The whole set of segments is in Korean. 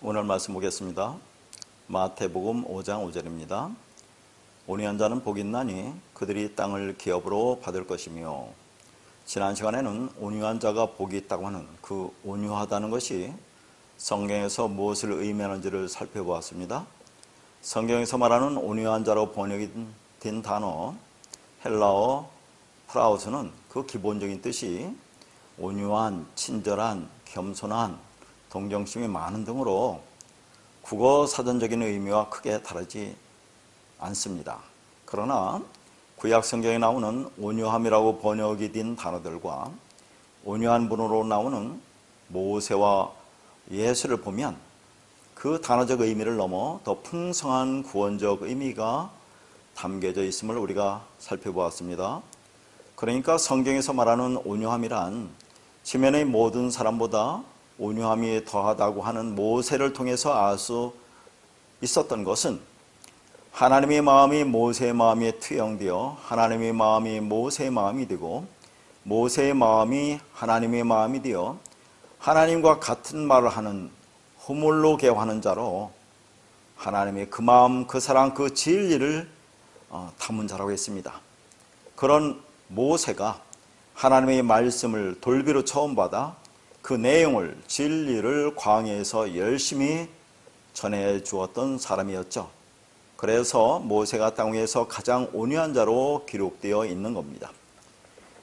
오늘 말씀 보겠습니다. 마태복음 5장 5절입니다. 온유한 자는 복이 있나니 그들이 땅을 기업으로 받을 것이며. 지난 시간에는 온유한 자가 복이 있다고 하는 그 온유하다는 것이 성경에서 무엇을 의미하는지를 살펴보았습니다. 성경에서 말하는 온유한 자로 번역이 된 단어 헬라어 프라우스는 그 기본적인 뜻이 온유한, 친절한, 겸손한, 동정심이 많은 등으로 국어 사전적인 의미와 크게 다르지 않습니다. 그러나 구약 성경에 나오는 온유함이라고 번역이 된 단어들과 온유한 분으로 나오는 모세와 예수를 보면 그 단어적 의미를 넘어 더 풍성한 구원적 의미가 담겨져 있음을 우리가 살펴보았습니다. 그러니까 성경에서 말하는 온유함이란 지면의 모든 사람보다 온유함이 더하다고 하는 모세를 통해서 알 수 있었던 것은 하나님의 마음이 모세의 마음에 투영되어 하나님의 마음이 모세의 마음이 되고 모세의 마음이 하나님의 마음이 되어 하나님과 같은 말을 하는 호물로 개화하는 자로 하나님의 그 마음, 그 사랑, 그 진리를 담은 자라고 했습니다. 그런 모세가 하나님의 말씀을 돌비로 처음 받아 그 내용을, 진리를 광야에서 열심히 전해 주었던 사람이었죠. 그래서 모세가 땅 위에서 가장 온유한 자로 기록되어 있는 겁니다.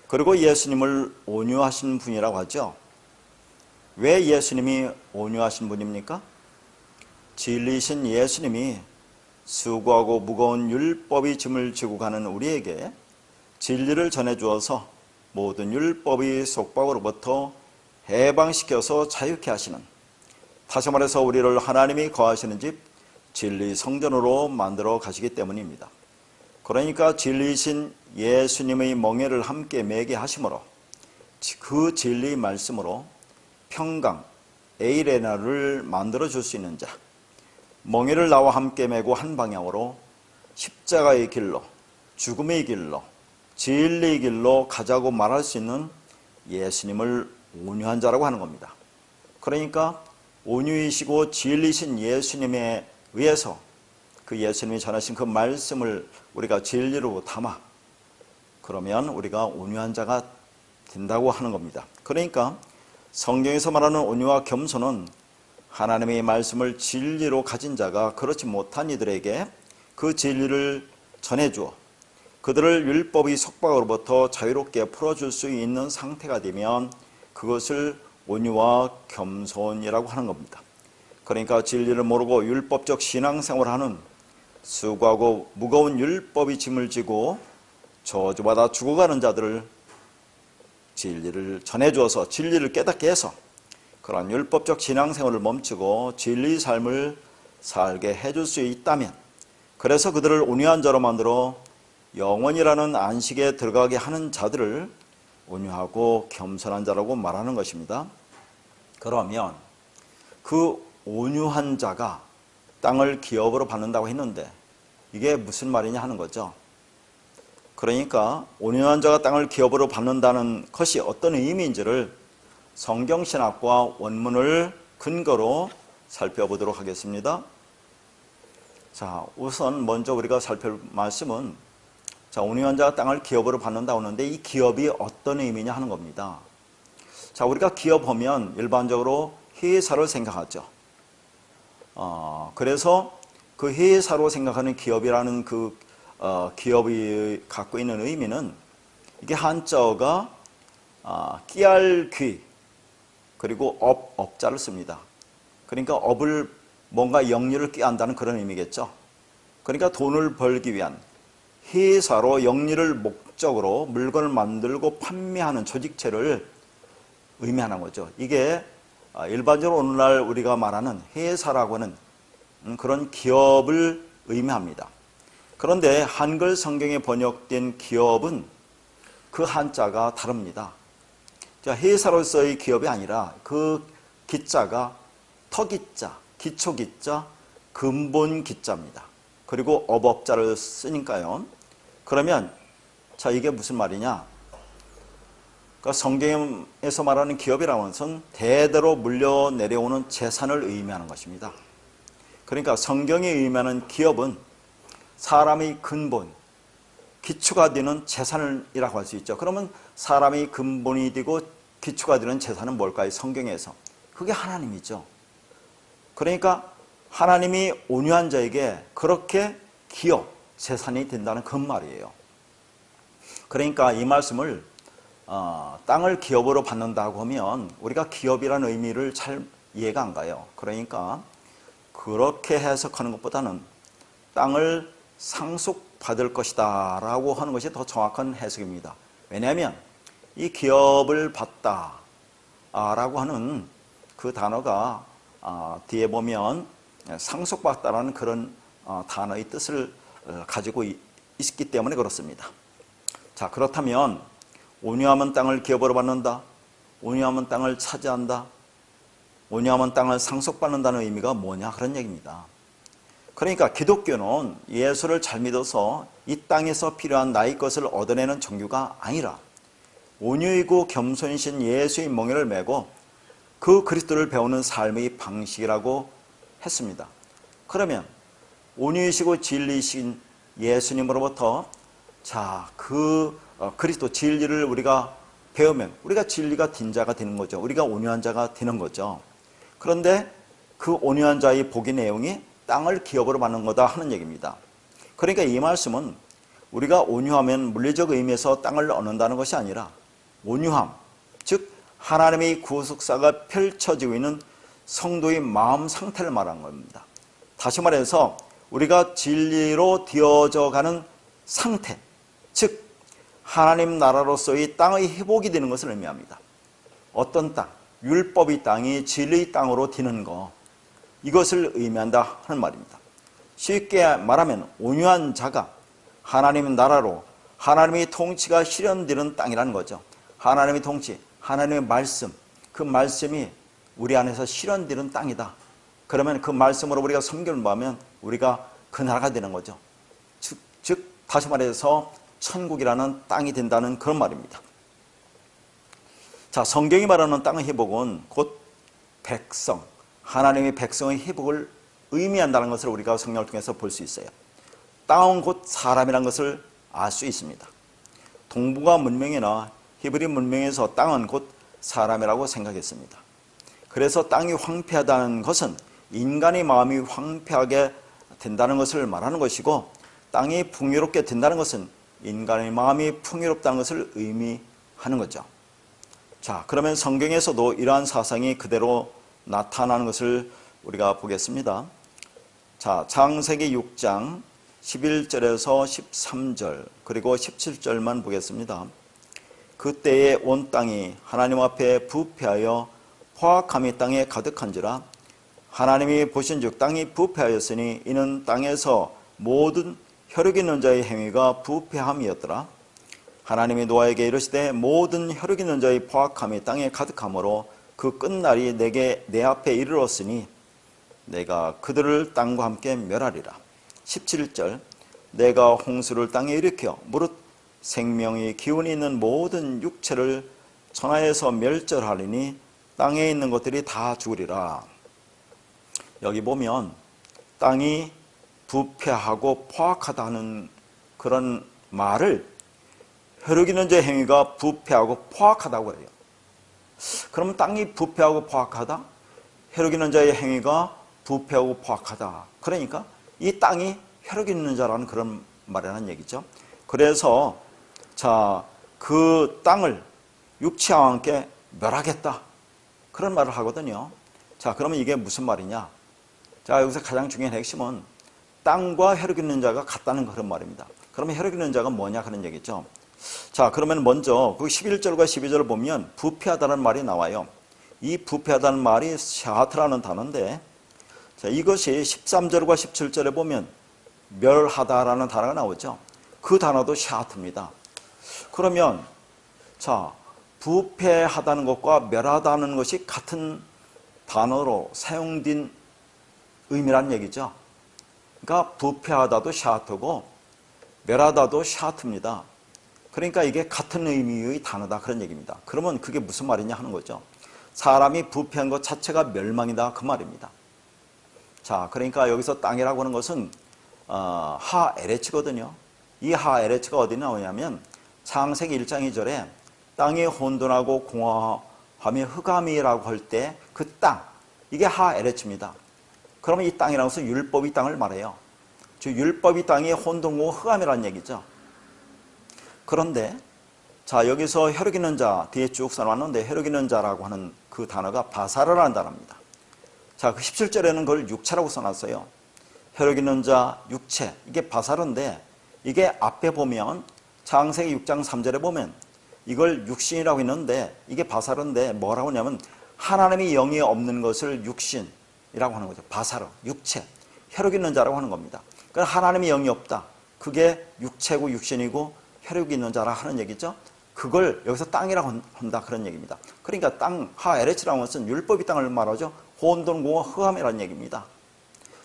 그리고 예수님을 온유하신 분이라고 하죠. 왜 예수님이 온유하신 분입니까? 진리이신 예수님이 수고하고 무거운 율법의 짐을 지고 가는 우리에게 진리를 전해 주어서 모든 율법의 속박으로부터 해방시켜서 자유케 하시는, 다시 말해서 우리를 하나님이 거하시는 집 진리 성전으로 만들어 가시기 때문입니다. 그러니까 진리이신 예수님의 멍에를 함께 매게 하심으로 그 진리의 말씀으로 평강, 에이레나를 만들어 줄 수 있는 자, 멍에를 나와 함께 매고 한 방향으로 십자가의 길로, 죽음의 길로, 진리의 길로 가자고 말할 수 있는 예수님을 온유한 자라고 하는 겁니다. 그러니까 온유이시고 진리신 예수님에 의해서 그 예수님이 전하신 그 말씀을 우리가 진리로 담아 그러면 우리가 온유한 자가 된다고 하는 겁니다. 그러니까 성경에서 말하는 온유와 겸손은 하나님의 말씀을 진리로 가진 자가 그렇지 못한 이들에게 그 진리를 전해주어 그들을 율법의 속박으로부터 자유롭게 풀어줄 수 있는 상태가 되면 그것을 온유와 겸손이라고 하는 겁니다. 그러니까 진리를 모르고 율법적 신앙생활을 하는 수고하고 무거운 율법의 짐을 지고 저주받아 죽어가는 자들을 진리를 전해주어서 진리를 깨닫게 해서 그런 율법적 신앙생활을 멈추고 진리의 삶을 살게 해줄 수 있다면, 그래서 그들을 온유한 자로 만들어 영원이라는 안식에 들어가게 하는 자들을 온유하고 겸손한 자라고 말하는 것입니다. 그러면 그 온유한 자가 땅을 기업으로 받는다고 했는데 이게 무슨 말이냐 하는 거죠. 그러니까 온유한 자가 땅을 기업으로 받는다는 것이 어떤 의미인지를 성경신학과 원문을 근거로 살펴보도록 하겠습니다. 자, 우선 먼저 우리가 살펴볼 말씀은 온유한 자가 땅을 기업으로 받는다고 하는데 이 기업이 어떤 의미냐 하는 겁니다. 자, 우리가 기업하면 일반적으로 회사를 생각하죠. 그래서 그 회사로 생각하는 기업이라는 그 기업이 갖고 있는 의미는 이게 한자어가 끼알귀 그리고 업자를 씁니다. 그러니까 업을 뭔가 영리를 꾀한다는 그런 의미겠죠. 그러니까 돈을 벌기 위한 회사로 영리를 목적으로 물건을 만들고 판매하는 조직체를 의미하는 거죠. 이게 일반적으로 오늘날 우리가 말하는 회사라고 하는 그런 기업을 의미합니다. 그런데 한글 성경에 번역된 기업은 그 한자가 다릅니다. 회사로서의 기업이 아니라 그 기자가 터기자, 기초기자, 근본기자입니다. 그리고 업업자를 쓰니까요. 그러면 자, 이게 무슨 말이냐? 그러니까 성경에서 말하는 기업이라는 것은 대대로 물려 내려오는 재산을 의미하는 것입니다. 그러니까 성경이 의미하는 기업은 사람의 근본, 기초가 되는 재산이라고 할 수 있죠. 그러면 사람의 근본이 되고 기초가 되는 재산은 뭘까요? 성경에서. 그게 하나님이죠. 그러니까 하나님이 온유한 자에게 그렇게 기업, 재산이 된다는 그 말이에요. 그러니까 이 말씀을 땅을 기업으로 받는다고 하면 우리가 기업이라는 의미를 잘 이해가 안 가요. 그러니까 그렇게 해석하는 것보다는 땅을 상속받을 것이다 라고 하는 것이 더 정확한 해석입니다. 왜냐하면 이 기업을 받다 라고 하는 그 단어가 뒤에 보면 상속받다라는 그런 단어의 뜻을 가지고 있기 때문에 그렇습니다. 자, 그렇다면 온유하면 땅을 기업으로 받는다, 온유하면 땅을 차지한다, 온유하면 땅을 상속받는다는 의미가 뭐냐 그런 얘기입니다. 그러니까 기독교는 예수를 잘 믿어서 이 땅에서 필요한 나의 것을 얻어내는 종교가 아니라 온유이고 겸손이신 예수의 멍에를 메고 그 그리스도를 배우는 삶의 방식이라고 했습니다. 그러면 온유이시고 진리이신 예수님으로부터 그리스도 진리를 우리가 배우면 우리가 진리가 딘 자가 되는 거죠. 우리가 온유한 자가 되는 거죠. 그런데 그 온유한 자의 복의 내용이 땅을 기업으로 받는 거다 하는 얘기입니다. 그러니까 이 말씀은 우리가 온유하면 물리적 의미에서 땅을 얻는다는 것이 아니라 온유함, 즉 하나님의 구속사가 펼쳐지고 있는 성도의 마음 상태를 말하는 겁니다. 다시 말해서 우리가 진리로 되어져가는 상태, 즉 하나님 나라로서의 땅의 회복이 되는 것을 의미합니다. 어떤 땅? 율법의 땅이 진리의 땅으로 되는 것, 이것을 의미한다 하는 말입니다. 쉽게 말하면 온유한 자가 하나님 나라로 하나님의 통치가 실현되는 땅이라는 거죠. 하나님의 통치, 하나님의 말씀, 그 말씀이 우리 안에서 실현되는 땅이다. 그러면 그 말씀으로 우리가 섬김을 받으면 우리가 그 나라가 되는 거죠. 즉 다시 말해서 천국이라는 땅이 된다는 그런 말입니다. 자, 성경이 말하는 땅의 회복은 곧 백성, 하나님의 백성의 회복을 의미한다는 것을 우리가 성경을 통해서 볼 수 있어요. 땅은 곧 사람이라는 것을 알 수 있습니다. 동북아 문명이나 히브리 문명에서 땅은 곧 사람이라고 생각했습니다. 그래서 땅이 황폐하다는 것은 인간의 마음이 황폐하게 된다는 것을 말하는 것이고, 땅이 풍요롭게 된다는 것은 인간의 마음이 풍요롭다는 것을 의미하는 거죠. 자, 그러면 성경에서도 이러한 사상이 그대로 나타나는 것을 우리가 보겠습니다. 자, 창세기 6장 11절에서 13절 그리고 17절만 보겠습니다. 그때에 온 땅이 하나님 앞에 부패하여 포악함이 땅에 가득한지라. 하나님이 보신즉 땅이 부패하였으니 이는 땅에서 모든 혈육 있는 자의 행위가 부패함이었더라. 하나님이 노아에게 이르시되 모든 혈육 있는 자의 포악함이 땅에 가득하므로 그 끝날이 내게 내 앞에 이르렀으니 내가 그들을 땅과 함께 멸하리라. 17절 내가 홍수를 땅에 일으켜 무릇 생명이 기운이 있는 모든 육체를 천하에서 멸절하리니 땅에 있는 것들이 다 죽으리라. 여기 보면 땅이 부패하고 포악하다는 그런 말을 혈육 있는 자의 행위가 부패하고 포악하다고 해요. 그러면 땅이 부패하고 포악하다? 혈육 있는 자의 행위가 부패하고 포악하다. 그러니까 이 땅이 혈육 있는 자라는 그런 말이라는 얘기죠. 그래서 그 땅을 육체와 함께 멸하겠다. 그런 말을 하거든요. 자, 그러면 이게 무슨 말이냐? 자, 여기서 가장 중요한 핵심은 땅과 혈육 있는 자가 같다는 그런 말입니다. 그러면 혈육 있는 자가 뭐냐 그런 얘기죠. 자, 그러면 먼저 그 11절과 12절을 보면 부패하다는 말이 나와요. 이 부패하다는 말이 샤하트라는 단어인데, 자, 이것이 13절과 17절에 보면 멸하다라는 단어가 나오죠. 그 단어도 샤하트입니다. 그러면 자, 부패하다는 것과 멸하다는 것이 같은 단어로 사용된 의미란 얘기죠. 그러니까 부패하다도 샤하트고 멸하다도 샤하트입니다. 그러니까 이게 같은 의미의 단어다 그런 얘기입니다. 그러면 그게 무슨 말이냐 하는 거죠. 사람이 부패한 것 자체가 멸망이다 그 말입니다. 자, 그러니까 여기서 땅이라고 하는 것은 하에레츠거든요. 이 하에레츠가 어디 나오냐면 창세기 1장 2절에 땅이 혼돈하고 공허하며 흑암이라고 할 때 그 땅, 이게 하에레츠입니다. 그러면 이 땅이라고 해서 율법의 땅을 말해요. 즉 율법의 땅이 혼돈고 흑암이라는 얘기죠. 그런데 자, 여기서 혈육 있는 자 뒤에 쭉 써놨는데 혈육 있는 자라고 하는 그 단어가 바사르라는 단어입니다. 자, 그 17절에는 그걸 육체라고 써놨어요. 혈육 있는 자, 육체, 이게 바사르인데 이게 앞에 보면 창세기 6장 3절에 보면 이걸 육신이라고 했는데 이게 바사르인데 뭐라고 하냐면 하나님이 영이 없는 것을 육신이라고 하는 거죠. 바사르, 육체, 혈육 있는 자라고 하는 겁니다. 그러니까 하나님이 영이 없다. 그게 육체고 육신이고 혈육이 있는 자라 하는 얘기죠. 그걸 여기서 땅이라고 한다 그런 얘기입니다. 그러니까 땅, 하에레츠라는 것은 율법의 땅을 말하죠. 혼돈, 공허, 흑암이라는 얘기입니다.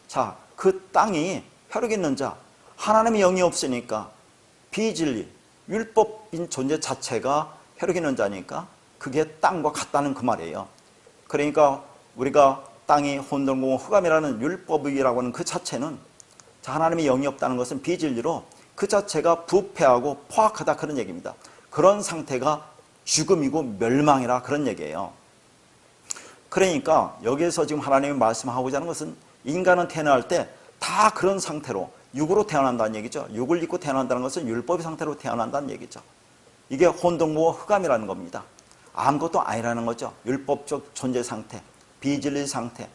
자, 그 땅이 혈육 있는 자, 하나님의 영이 없으니까 비진리, 율법인 존재 자체가 혈육 있는 자니까 그게 땅과 같다는 그 말이에요. 그러니까 우리가 땅이 혼돈, 공허, 흑암이라는 율법이라고 하는 그 자체는 하나님의 영이 없다는 것은 비진리로 그 자체가 부패하고 포악하다 그런 얘기입니다. 그런 상태가 죽음이고 멸망이라 그런 얘기예요. 그러니까 여기에서 지금 하나님이 말씀하고자 하는 것은 인간은 태어날 때 다 그런 상태로 육으로 태어난다는 얘기죠. 육을 입고 태어난다는 것은 율법의 상태로 태어난다는 얘기죠. 이게 혼돈과 흑암이라는 겁니다. 아무것도 아니라는 거죠. 율법적 존재 상태, 비진리 상태.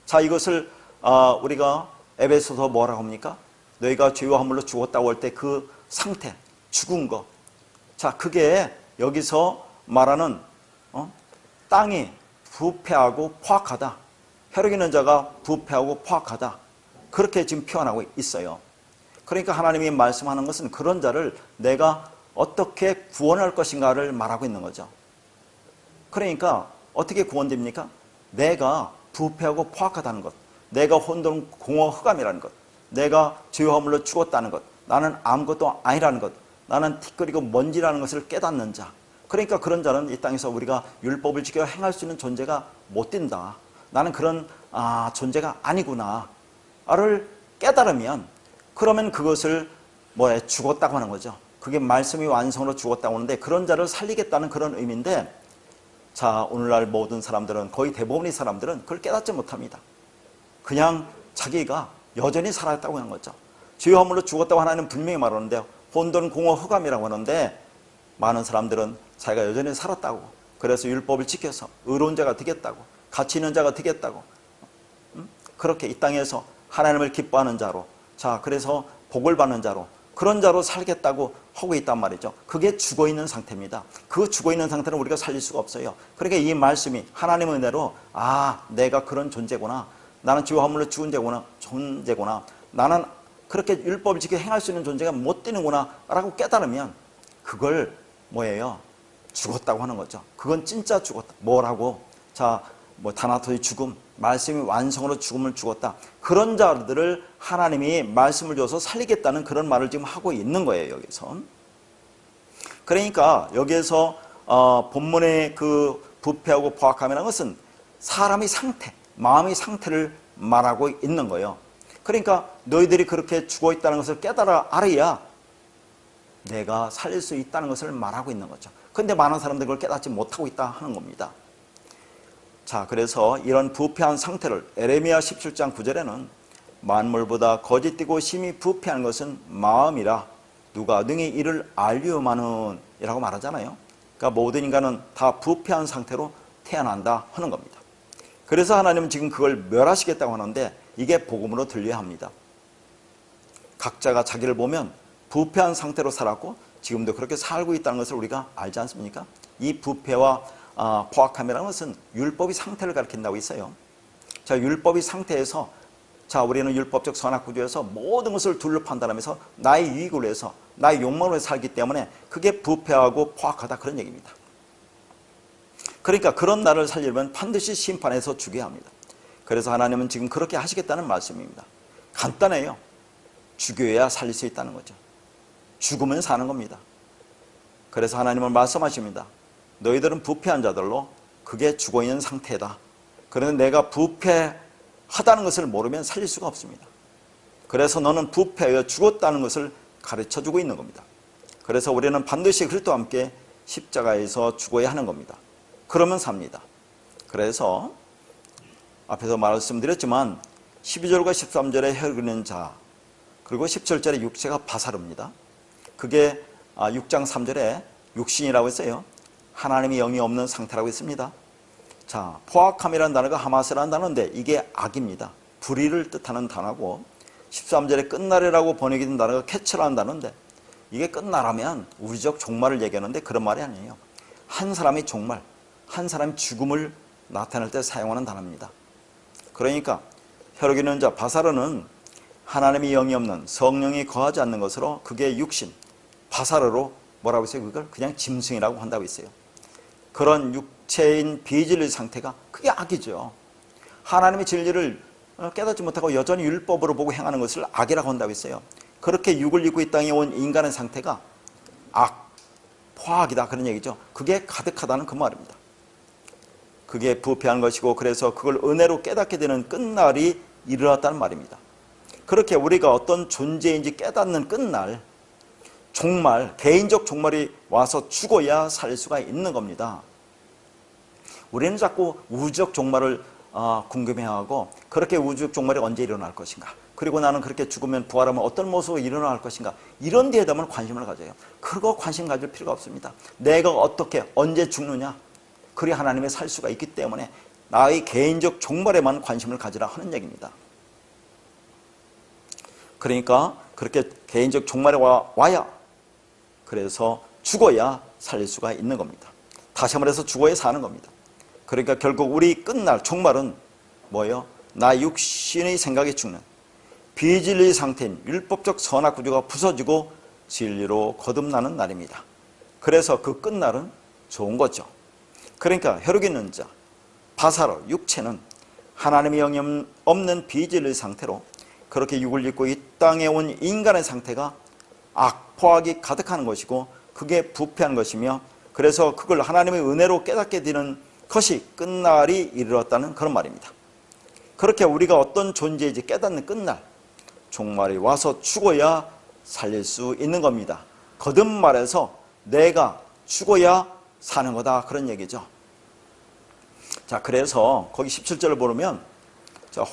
자, 이것을 우리가 에베소서 뭐라고 합니까? 너희가 죄와 허물로 죽었다고 할 때 그 상태, 죽은 거. 자, 그게 여기서 말하는 땅이 부패하고 포악하다. 혈육 있는 자가 부패하고 포악하다. 그렇게 지금 표현하고 있어요. 그러니까 하나님이 말씀하는 것은 그런 자를 내가 어떻게 구원할 것인가를 말하고 있는 거죠. 그러니까 어떻게 구원됩니까? 내가 부패하고 포악하다는 것, 내가 혼돈, 공허, 흑암이라는 것, 내가 죄와 허물로 죽었다는 것, 나는 아무것도 아니라는 것, 나는 티끌이고 먼지라는 것을 깨닫는 자. 그러니까 그런 자는 이 땅에서 우리가 율법을 지켜 행할 수 있는 존재가 못 된다. 나는 그런 존재가 아니구나 를 깨달으면 그러면 그것을 죽었다고 하는 거죠. 그게 말씀이 완성으로 죽었다고 하는데 그런 자를 살리겠다는 그런 의미인데, 자, 오늘날 모든 사람들은, 거의 대부분의 사람들은 그걸 깨닫지 못합니다. 그냥 자기가 여전히 살아있다고 하는 거죠. 죄와 허물로 죽었다고 하나님은 분명히 말하는데 혼돈, 공허, 흑암이라고 하는데 많은 사람들은 자기가 여전히 살았다고, 그래서 율법을 지켜서 의로운 자가 되겠다고, 가치 있는 자가 되겠다고, 그렇게 이 땅에서 하나님을 기뻐하는 자로, 자, 그래서 복을 받는 자로, 그런 자로 살겠다고 하고 있단 말이죠. 그게 죽어있는 상태입니다. 그 죽어있는 상태는 우리가 살릴 수가 없어요. 그러니까 이 말씀이 하나님의 은혜로 내가 그런 존재구나, 나는 죄와 허물로 죽은 존재구나, 나는 그렇게 율법을 지켜 행할 수 있는 존재가 못 되는구나 라고 깨달으면 그걸 뭐예요? 죽었다고 하는 거죠. 그건 진짜 죽었다. 뭐라고? 자, 다나토의 죽음, 말씀이 완성으로 죽음을 죽었다. 그런 자들을 하나님이 말씀을 줘서 살리겠다는 그런 말을 지금 하고 있는 거예요, 여기서. 그러니까 여기에서 본문의 그 부패하고 포악함이라는 것은 사람의 상태, 마음의 상태를 말하고 있는 거예요. 그러니까 너희들이 그렇게 죽어 있다는 것을 알아야 내가 살릴 수 있다는 것을 말하고 있는 거죠. 그런데 많은 사람들이 그걸 깨닫지 못하고 있다 하는 겁니다. 자, 그래서 이런 부패한 상태를 에레미야 17장 9절에는 만물보다 거짓되고 심히 부패한 것은 마음이라 누가 능히 이를 알리오마는 이라고 말하잖아요. 그러니까 모든 인간은 다 부패한 상태로 태어난다 하는 겁니다. 그래서 하나님은 지금 그걸 멸하시겠다고 하는데 이게 복음으로 들려야 합니다. 각자가 자기를 보면 부패한 상태로 살았고 지금도 그렇게 살고 있다는 것을 우리가 알지 않습니까? 이 부패와 포악함이라는 것은 율법의 상태를 가리킨다고 있어요. 자, 율법의 상태에서, 자, 우리는 율법적 선악구조에서 모든 것을 둘러 판단하면서 나의 유익을 위해서, 나의 욕망을 위해서 살기 때문에 그게 부패하고 포악하다 그런 얘기입니다. 그러니까 그런 나를 살리려면 반드시 심판해서 죽여야 합니다. 그래서 하나님은 지금 그렇게 하시겠다는 말씀입니다. 간단해요. 죽여야 살릴 수 있다는 거죠. 죽으면 사는 겁니다. 그래서 하나님은 말씀하십니다. 너희들은 부패한 자들로 그게 죽어있는 상태다. 그런데 내가 부패하다는 것을 모르면 살릴 수가 없습니다. 그래서 너는 부패하여 죽었다는 것을 가르쳐주고 있는 겁니다. 그래서 우리는 반드시 그리스도와 함께 십자가에서 죽어야 하는 겁니다. 그러면 삽니다. 그래서 앞에서 말씀드렸지만 12절과 13절에 혈기는 자, 그리고 17절에 육체가 바사릅니다. 그게 6장 3절에 육신이라고 했어요. 하나님의 영이 없는 상태라고 했습니다. 자, 포악함이라는 단어가 하마스라는 단어인데 이게 악입니다. 불의를 뜻하는 단어고, 13절에 끝날이라고 번역된 단어가 캐처라는 단어인데 이게 끝나라면 우주적 종말을 얘기하는데 그런 말이 아니에요. 한 사람의 종말, 한 사람의 죽음을 나타낼 때 사용하는 단어입니다. 그러니까 혈기는 자, 바사르는 하나님의 영이 없는, 성령이 거하지 않는 것으로 그게 육신, 바사르로 뭐라고 했어요? 그걸 그냥 짐승이라고 한다고 했어요. 그런 육체인 비진리 상태가 그게 악이죠. 하나님의 진리를 깨닫지 못하고 여전히 율법으로 보고 행하는 것을 악이라고 한다고 했어요. 그렇게 육을 입고 이 땅에 온 인간의 상태가 악, 포악이다, 그런 얘기죠. 그게 가득하다는 그 말입니다. 그게 부패한 것이고, 그래서 그걸 은혜로 깨닫게 되는 끝날이 이르렀다는 말입니다. 그렇게 우리가 어떤 존재인지 깨닫는 끝날, 종말, 개인적 종말이 와서 죽어야 살 수가 있는 겁니다. 우리는 자꾸 우주적 종말을 궁금해하고, 그렇게 우주적 종말이 언제 일어날 것인가, 그리고 나는 그렇게 죽으면 부활하면 어떤 모습으로 일어날 것인가, 이런 데에 대한 관심을 가져요. 그거 관심 가질 필요가 없습니다. 내가 어떻게 언제 죽느냐, 그리 하나님의 살 수가 있기 때문에 나의 개인적 종말에만 관심을 가지라 하는 얘기입니다. 그러니까 그렇게 개인적 종말에 와야, 그래서 죽어야 살릴 수가 있는 겁니다. 다시 말해서 죽어야 사는 겁니다. 그러니까 결국 우리 끝날 종말은 뭐예요? 나 육신의 생각에 죽는 비진리 상태인 율법적 선악 구조가 부서지고 진리로 거듭나는 날입니다. 그래서 그 끝날은 좋은 거죠. 그러니까 혈육이 있는 자, 바사로, 육체는 하나님의 영이 없는 비진리 상태로 그렇게 육을 입고 이 땅에 온 인간의 상태가 악, 포악이 가득한 것이고 그게 부패한 것이며, 그래서 그걸 하나님의 은혜로 깨닫게 되는 것이 끝날이 이르렀다는 그런 말입니다. 그렇게 우리가 어떤 존재인지 깨닫는 끝날, 종말이 와서 죽어야 살릴 수 있는 겁니다. 거듭 말해서 내가 죽어야 사는 거다, 그런 얘기죠. 자, 그래서 거기 17절을 보면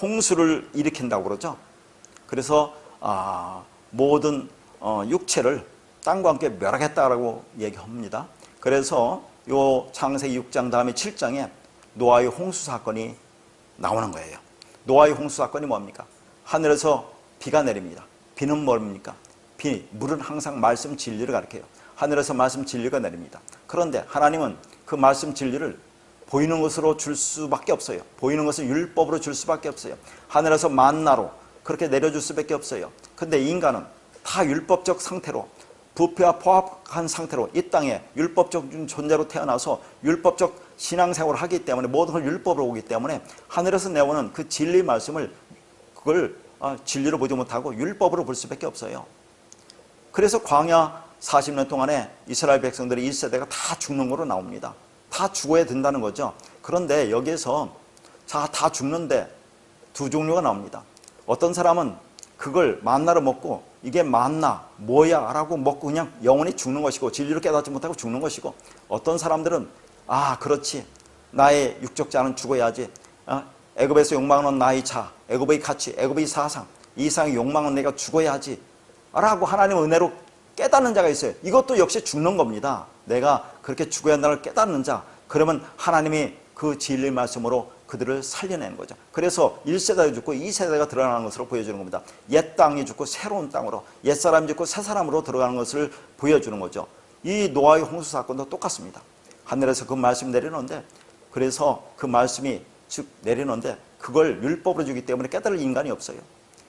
홍수를 일으킨다고 그러죠. 그래서 모든 육체를 땅과 함께 멸하겠다라고 얘기합니다. 그래서 요 창세기 6장 다음에 7장에 노아의 홍수 사건이 나오는 거예요. 노아의 홍수 사건이 뭡니까? 하늘에서 비가 내립니다. 비는 뭡니까? 물은 항상 말씀 진리를 가리켜요. 하늘에서 말씀 진리가 내립니다. 그런데 하나님은 그 말씀 진리를 보이는 것으로 줄 수밖에 없어요. 보이는 것을 율법으로 줄 수밖에 없어요. 하늘에서 만나로 그렇게 내려줄 수밖에 없어요. 근데 인간은 다 율법적 상태로, 부패와 포악한 상태로 이 땅에 율법적 존재로 태어나서 율법적 신앙생활을 하기 때문에 모든 걸 율법으로 오기 때문에 하늘에서 내오는 그 진리 말씀을 그걸 진리로 보지 못하고 율법으로 볼 수밖에 없어요. 그래서 광야 40년 동안에 이스라엘 백성들의 1세대가 다 죽는 거로 나옵니다. 다 죽어야 된다는 거죠. 그런데 여기에서 다 죽는데 두 종류가 나옵니다. 어떤 사람은 그걸 만나로 먹고 이게 만나 뭐야 라고 먹고 그냥 영원히 죽는 것이고 진리를 깨닫지 못하고 죽는 것이고, 어떤 사람들은 그렇지, 나의 육적 자는 죽어야지, 애굽에서 욕망은 나의 자, 애굽의 가치, 애굽의 사상, 이 이상의 욕망은 내가 죽어야지 라고 하나님 은혜로 깨닫는 자가 있어요. 이것도 역시 죽는 겁니다. 내가 그렇게 죽어야 한다는 걸 깨닫는 자, 그러면 하나님이 그 진리 말씀으로 그들을 살려내는 거죠. 그래서 1세대가 죽고 2세대가 들어가는 것으로 보여주는 겁니다. 옛 땅이 죽고 새로운 땅으로, 옛 사람이 죽고 새 사람으로 들어가는 것을 보여주는 거죠. 이 노아의 홍수 사건도 똑같습니다. 하늘에서 그 말씀 내리는데, 그래서 그 말씀이 즉 내리는데 그걸 율법으로 주기 때문에 깨달을 인간이 없어요.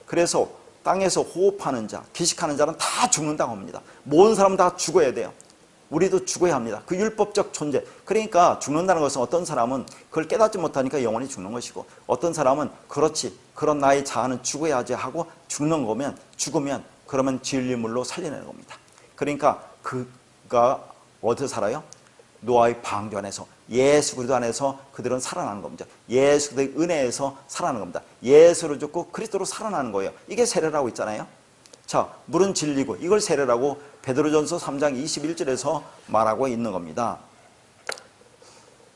그래서 땅에서 호흡하는 자, 기식하는 자는 다 죽는다고 합니다. 모든 사람은 다 죽어야 돼요. 우리도 죽어야 합니다. 그 율법적 존재. 그러니까 죽는다는 것은 어떤 사람은 그걸 깨닫지 못하니까 영원히 죽는 것이고, 어떤 사람은 그렇지, 그런 나의 자아는 죽어야지 하고 죽는 거면, 죽으면 그러면 진리물로 살려내는 겁니다. 그러니까 그가 어디서 살아요? 노아의 방주 안에서, 예수 그리스도 안에서 그들은 살아나는 겁니다. 예수 그리스도의 은혜에서 살아나는 겁니다. 예수를 죽고 그리스도로 살아나는 거예요. 이게 세례라고 있잖아요. 자, 물은 진리고 이걸 세례라고 베드로전서 3장 21절에서 말하고 있는 겁니다.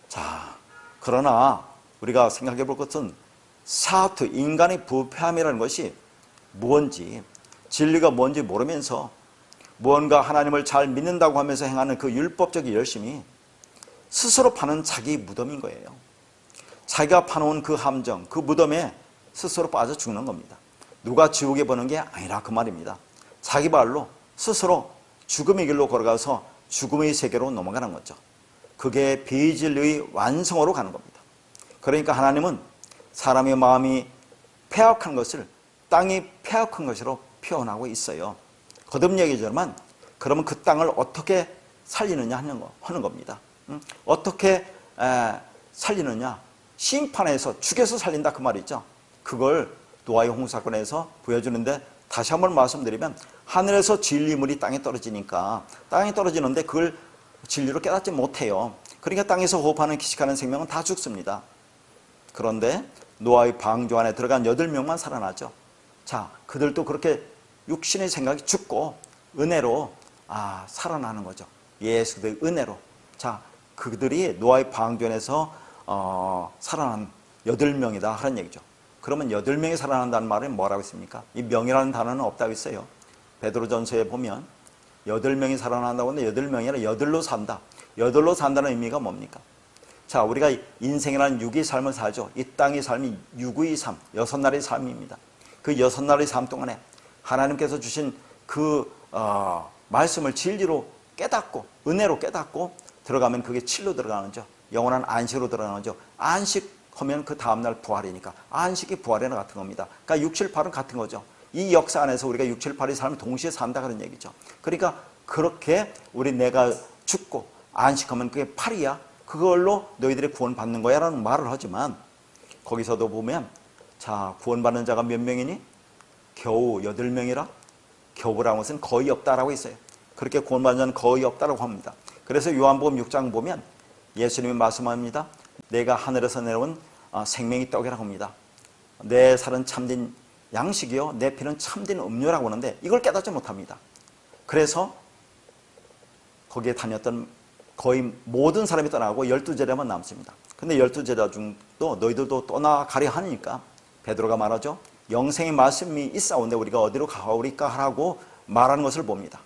자, 그러나 우리가 생각해 볼 것은 사투, 인간의 부패함이라는 것이 뭔지, 진리가 뭔지 모르면서 무언가 하나님을 잘 믿는다고 하면서 행하는 그 율법적인 열심이 스스로 파는 자기 무덤인 거예요. 자기가 파놓은 그 함정, 그 무덤에 스스로 빠져 죽는 겁니다. 누가 지옥에 보는 게 아니라 그 말입니다. 자기 발로 스스로 죽음의 길로 걸어가서 죽음의 세계로 넘어가는 거죠. 그게 비진리의 완성으로 가는 겁니다. 그러니까 하나님은 사람의 마음이 패역한 것을 땅이 패역한 것으로 표현하고 있어요. 거듭 얘기지만 그러면 그 땅을 어떻게 살리느냐 하는 겁니다. 어떻게 살리느냐, 심판해서 죽여서 살린다 그 말이죠. 그걸 노아의 홍수사건에서 보여주는데, 다시 한번 말씀드리면 하늘에서 진리물이 땅에 떨어지니까, 땅에 떨어지는데 그걸 진리로 깨닫지 못해요. 그러니까 땅에서 호흡하는 기식하는 생명은 다 죽습니다. 그런데 노아의 방주 안에 들어간 8명만 살아나죠. 자, 그들도 그렇게 육신의 생각이 죽고 은혜로 살아나는 거죠. 예수 그리스도의 은혜로. 자, 그들이 노아의 방주 안에서 살아난 8명이다 하는 얘기죠. 그러면 8명이 살아난다는 말은 뭐라고 했습니까? 이 명이라는 단어는 없다고 했어요. 베드로전서에 보면 8명이 살아난다고 하는데 8명이 아니라 8로 산다. 8로 산다는 의미가 뭡니까? 자, 우리가 인생이라는 6의 삶을 살죠. 이 땅의 삶이 6의 삶, 6날의 삶입니다. 그 6날의 삶 동안에 하나님께서 주신 그 말씀을 진리로 깨닫고 은혜로 깨닫고 들어가면 그게 칠로 들어가는 거죠. 영원한 안식으로 들어가는 거죠. 안식하면 그 다음날 부활이니까 안식이 부활이나 같은 겁니다. 그러니까 6, 7, 8은 같은 거죠. 이 역사 안에서 우리가 6, 7, 8의 삶을 동시에 산다 그런 얘기죠. 그러니까 그렇게 내가 죽고 안식하면 그게 8이야. 그걸로 너희들이 구원받는 거야 라는 말을 하지만 거기서도 보면 자, 구원받는 자가 몇 명이니? 겨우 8명이라? 겨우라는 것은 거의 없다라고 있어요. 그렇게 구원받는 자는 거의 없다라고 합니다. 그래서 요한복음 6장 보면 예수님이 말씀합니다. 내가 하늘에서 내려온 생명의 떡이라고 합니다. 내 살은 참된 양식이요 내 피는 참된 음료라고 하는데 이걸 깨닫지 못합니다. 그래서 거기에 다녔던 거의 모든 사람이 떠나고 12제자만 남습니다. 근데 12제자 중도 너희들도 떠나가려 하니까 베드로가 말하죠. 영생의 말씀이 있사온데 우리가 어디로 가오리까 하라고 말하는 것을 봅니다.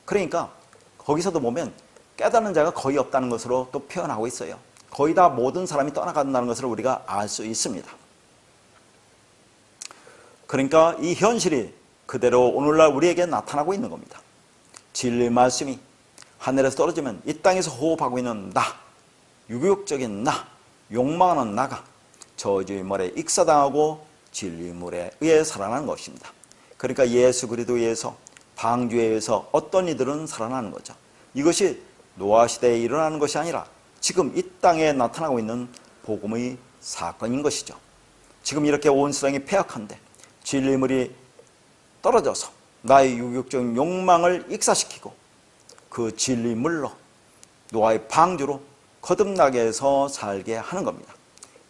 그러니까 거기서도 보면 깨닫는 자가 거의 없다는 것으로 또 표현하고 있어요. 거의 다 모든 사람이 떠나간다는 것을 우리가 알 수 있습니다. 그러니까 이 현실이 그대로 오늘날 우리에게 나타나고 있는 겁니다. 진리의 말씀이 하늘에서 떨어지면 이 땅에서 호흡하고 있는 나, 유교적인 나, 욕망하는 나가 저주의 물에 익사당하고 진리의 물에 의해 살아나는 것입니다. 그러니까 예수 그리스도에 의해서 방주에 의해서 어떤 이들은 살아나는 거죠. 이것이 노아 시대에 일어나는 것이 아니라 지금 이 땅에 나타나고 있는 복음의 사건인 것이죠. 지금 이렇게 온 세상이 패역한데 진리의 물이 떨어져서 나의 유격적인 욕망을 익사시키고 그 진리의 물로 노아의 방주로 거듭나게 해서 살게 하는 겁니다.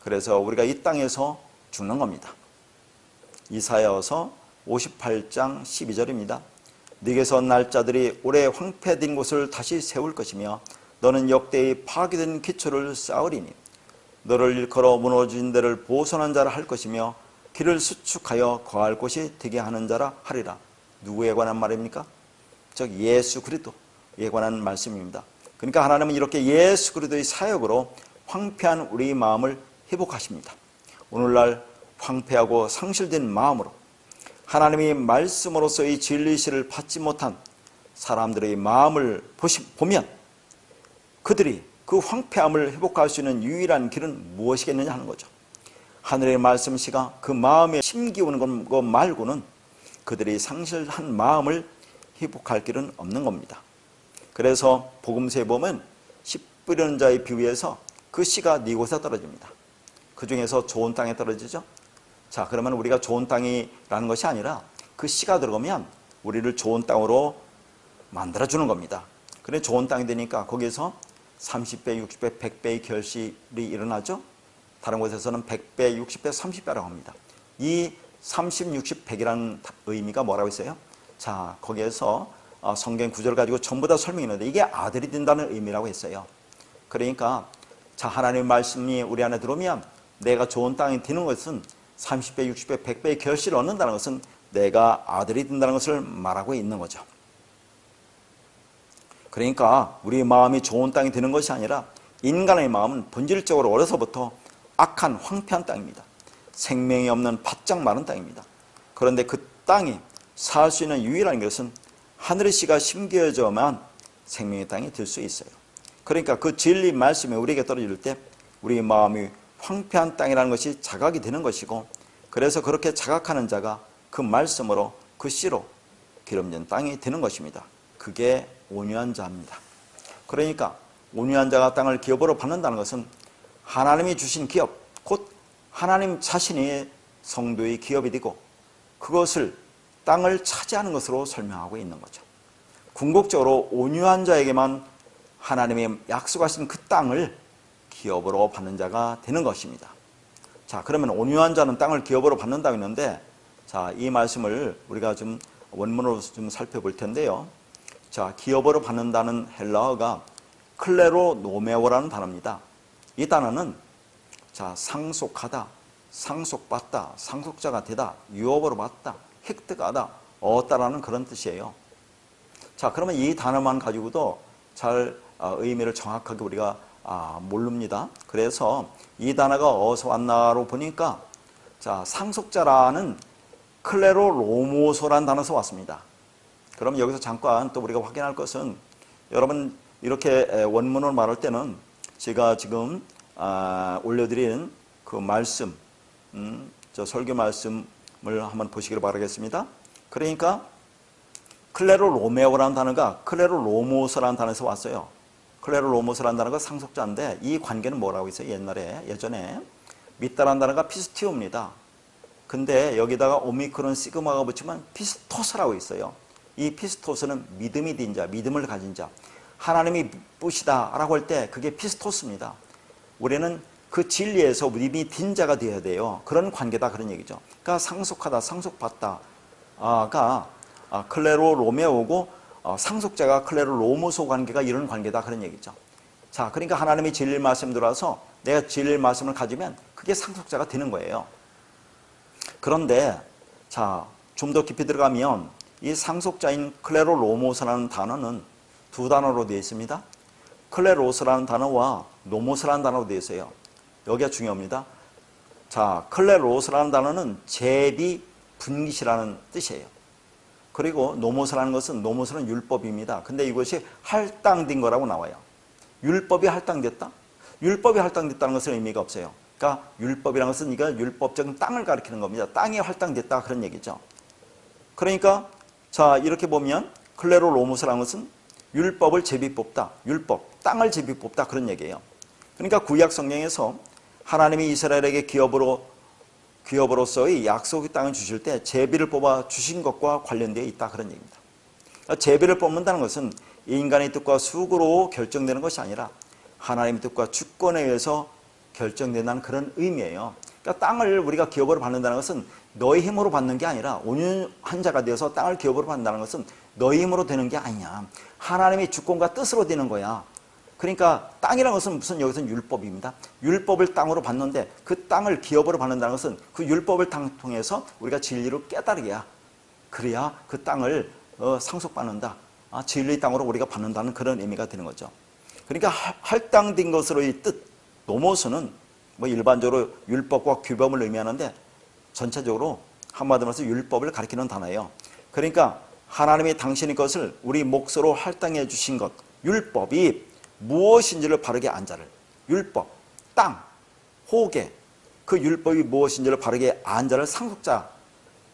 그래서 우리가 이 땅에서 죽는 겁니다. 이사야서 58장 12절입니다. 네게서 날짜들이 오래 황폐된 곳을 다시 세울 것이며 너는 역대의 파괴된 기초를 쌓으리니 너를 일컬어 무너진 데를 보존한 자라 할 것이며 길을 수축하여 거할 곳이 되게 하는 자라 하리라. 누구에 관한 말입니까? 즉 예수 그리스도에 관한 말씀입니다. 그러니까 하나님은 이렇게 예수 그리스도의 사역으로 황폐한 우리의 마음을 회복하십니다. 오늘날 황폐하고 상실된 마음으로 하나님의 말씀으로서의 진리시를 받지 못한 사람들의 마음을 보면 그들이 그 황폐함을 회복할 수 있는 유일한 길은 무엇이겠느냐 하는 거죠. 하늘의 말씀시가 그 마음에 심기우는 것 말고는 그들이 상실한 마음을 회복할 길은 없는 겁니다. 그래서 복음서에 보면 씨 뿌리는 자의 비유에서 그 씨가 네 곳에 떨어집니다. 그 중에서 좋은 땅에 떨어지죠. 자, 그러면 우리가 좋은 땅이라는 것이 아니라 그 씨가 들어가면 우리를 좋은 땅으로 만들어주는 겁니다. 그래 좋은 땅이 되니까 거기서 30배, 60배, 100배의 결실이 일어나죠. 다른 곳에서는 100배, 60배, 30배라고 합니다. 이 30, 60, 100이라는 의미가 뭐라고 했어요? 자, 거기에서 성경 구절을 가지고 전부 다 설명이 있는데 이게 아들이 된다는 의미라고 했어요. 그러니까 자, 하나님의 말씀이 우리 안에 들어오면 내가 좋은 땅이 되는 것은 30배, 60배, 100배의 결실을 얻는다는 것은 내가 아들이 된다는 것을 말하고 있는 거죠. 그러니까 우리 마음이 좋은 땅이 되는 것이 아니라 인간의 마음은 본질적으로 어려서부터 악한 황폐한 땅입니다. 생명이 없는 바짝 마른 땅입니다. 그런데 그 땅이 살 수 있는 유일한 것은 하늘의 씨가 심겨져만 생명의 땅이 될 수 있어요. 그러니까 그 진리 말씀이 우리에게 떨어질 때 우리 마음이 황폐한 땅이라는 것이 자각이 되는 것이고, 그래서 그렇게 자각하는 자가 그 말씀으로 그 씨로 기름진 땅이 되는 것입니다. 그게 온유한 자입니다. 그러니까 온유한 자가 땅을 기업으로 받는다는 것은 하나님이 주신 기업, 곧 하나님 자신이 성도의 기업이 되고 그것을 땅을 차지하는 것으로 설명하고 있는 거죠. 궁극적으로 온유한 자에게만 하나님이 약속하신 그 땅을 기업으로 받는 자가 되는 것입니다. 자, 그러면 온유한 자는 땅을 기업으로 받는다고 했는데, 자, 이 말씀을 우리가 좀 원문으로 좀 살펴볼 텐데요. 자, 기업으로 받는다는 헬라어가 클레로노메오라는 단어입니다. 이 단어는 자, 상속하다, 상속받다, 상속자가 되다, 유업으로 받다, 획득하다, 얻다라는 그런 뜻이에요. 자, 그러면 이 단어만 가지고도 잘 의미를 정확하게 우리가 모릅니다. 그래서 이 단어가 어디서 왔나로 보니까 자, 상속자라는 클레로로모소라는 단어에서 왔습니다. 그럼 여기서 잠깐 또 우리가 확인할 것은, 여러분 이렇게 원문을 말할 때는 제가 지금 올려드린 그 말씀, 저 설교 말씀을 한번 보시기를 바라겠습니다. 그러니까 클레로로메오라는 단어가 클레로로모스라는 단어에서 왔어요. 클레로로모스라는 단어가 상속자인데 이 관계는 뭐라고 했어요? 예전에 믿다라는 단어가 피스티오입니다. 근데 여기다가 오미크론 시그마가 붙이면 피스토스라고 있어요. 이 피스토스는 믿음이 된 자, 믿음을 가진 자, 하나님이 뿌시다 라고 할 때 그게 피스토스입니다. 우리는 그 진리에서 믿음이 된 자가 되어야 돼요. 그런 관계다, 그런 얘기죠. 그러니까 상속하다, 상속받다가 클레로 로메오고 상속자가 클레로 로모소 관계가 이런 관계다, 그런 얘기죠. 자, 그러니까 하나님이 진리 말씀 들어와서 내가 진리 말씀을 가지면 그게 상속자가 되는 거예요. 그런데 자, 좀 더 깊이 들어가면 이 상속자인 클레로 로모스라는 단어는 두 단어로 되어 있습니다. 클레로스라는 단어와 노모스라는 단어로 되어 있어요. 여기가 중요합니다. 자, 클레로스라는 단어는 제비 분깃이라는 뜻이에요. 그리고 노모스라는 것은, 노모스는 율법입니다. 근데 이것이 할당된 거라고 나와요. 율법이 할당됐다? 율법이 할당됐다는 것은 의미가 없어요. 그러니까 율법이라는 것은 이거 율법적인 땅을 가리키는 겁니다. 땅이 할당됐다, 그런 얘기죠. 그러니까 자, 이렇게 보면 클레로로모스라는 것은 율법을 제비 뽑다, 율법, 땅을 제비 뽑다, 그런 얘기예요. 그러니까 구약 성경에서 하나님이 이스라엘에게 기업으로서의 약속의 땅을 주실 때 제비를 뽑아 주신 것과 관련되어 있다, 그런 얘기입니다. 그러니까 제비를 뽑는다는 것은 인간의 뜻과 수고로 결정되는 것이 아니라 하나님의 뜻과 주권에 의해서 결정된다는 그런 의미예요. 그러니까 땅을 우리가 기업으로 받는다는 것은 너희 힘으로 받는 게 아니라, 온유한 자가 되어서 땅을 기업으로 받는다는 것은 너희 힘으로 되는 게 아니야. 하나님의 주권과 뜻으로 되는 거야. 그러니까 땅이라는 것은 무슨, 여기서는 율법입니다. 율법을 땅으로 받는데 그 땅을 기업으로 받는다는 것은 그 율법을 통해서 우리가 진리로 깨달으야, 그래야 그 땅을 상속받는다, 진리의 땅으로 우리가 받는다는 그런 의미가 되는 거죠. 그러니까 할당된 것으로의 뜻, 노모스는 뭐 일반적으로 율법과 규범을 의미하는데 전체적으로 한마디로 해서 율법을 가리키는 단어예요. 그러니까 하나님이 당신의 것을 우리 몫으로 할당해 주신 것, 율법이 무엇인지를 바르게 안 자를, 율법, 땅, 호계, 그 율법이 무엇인지를 바르게 안 자를 상속자,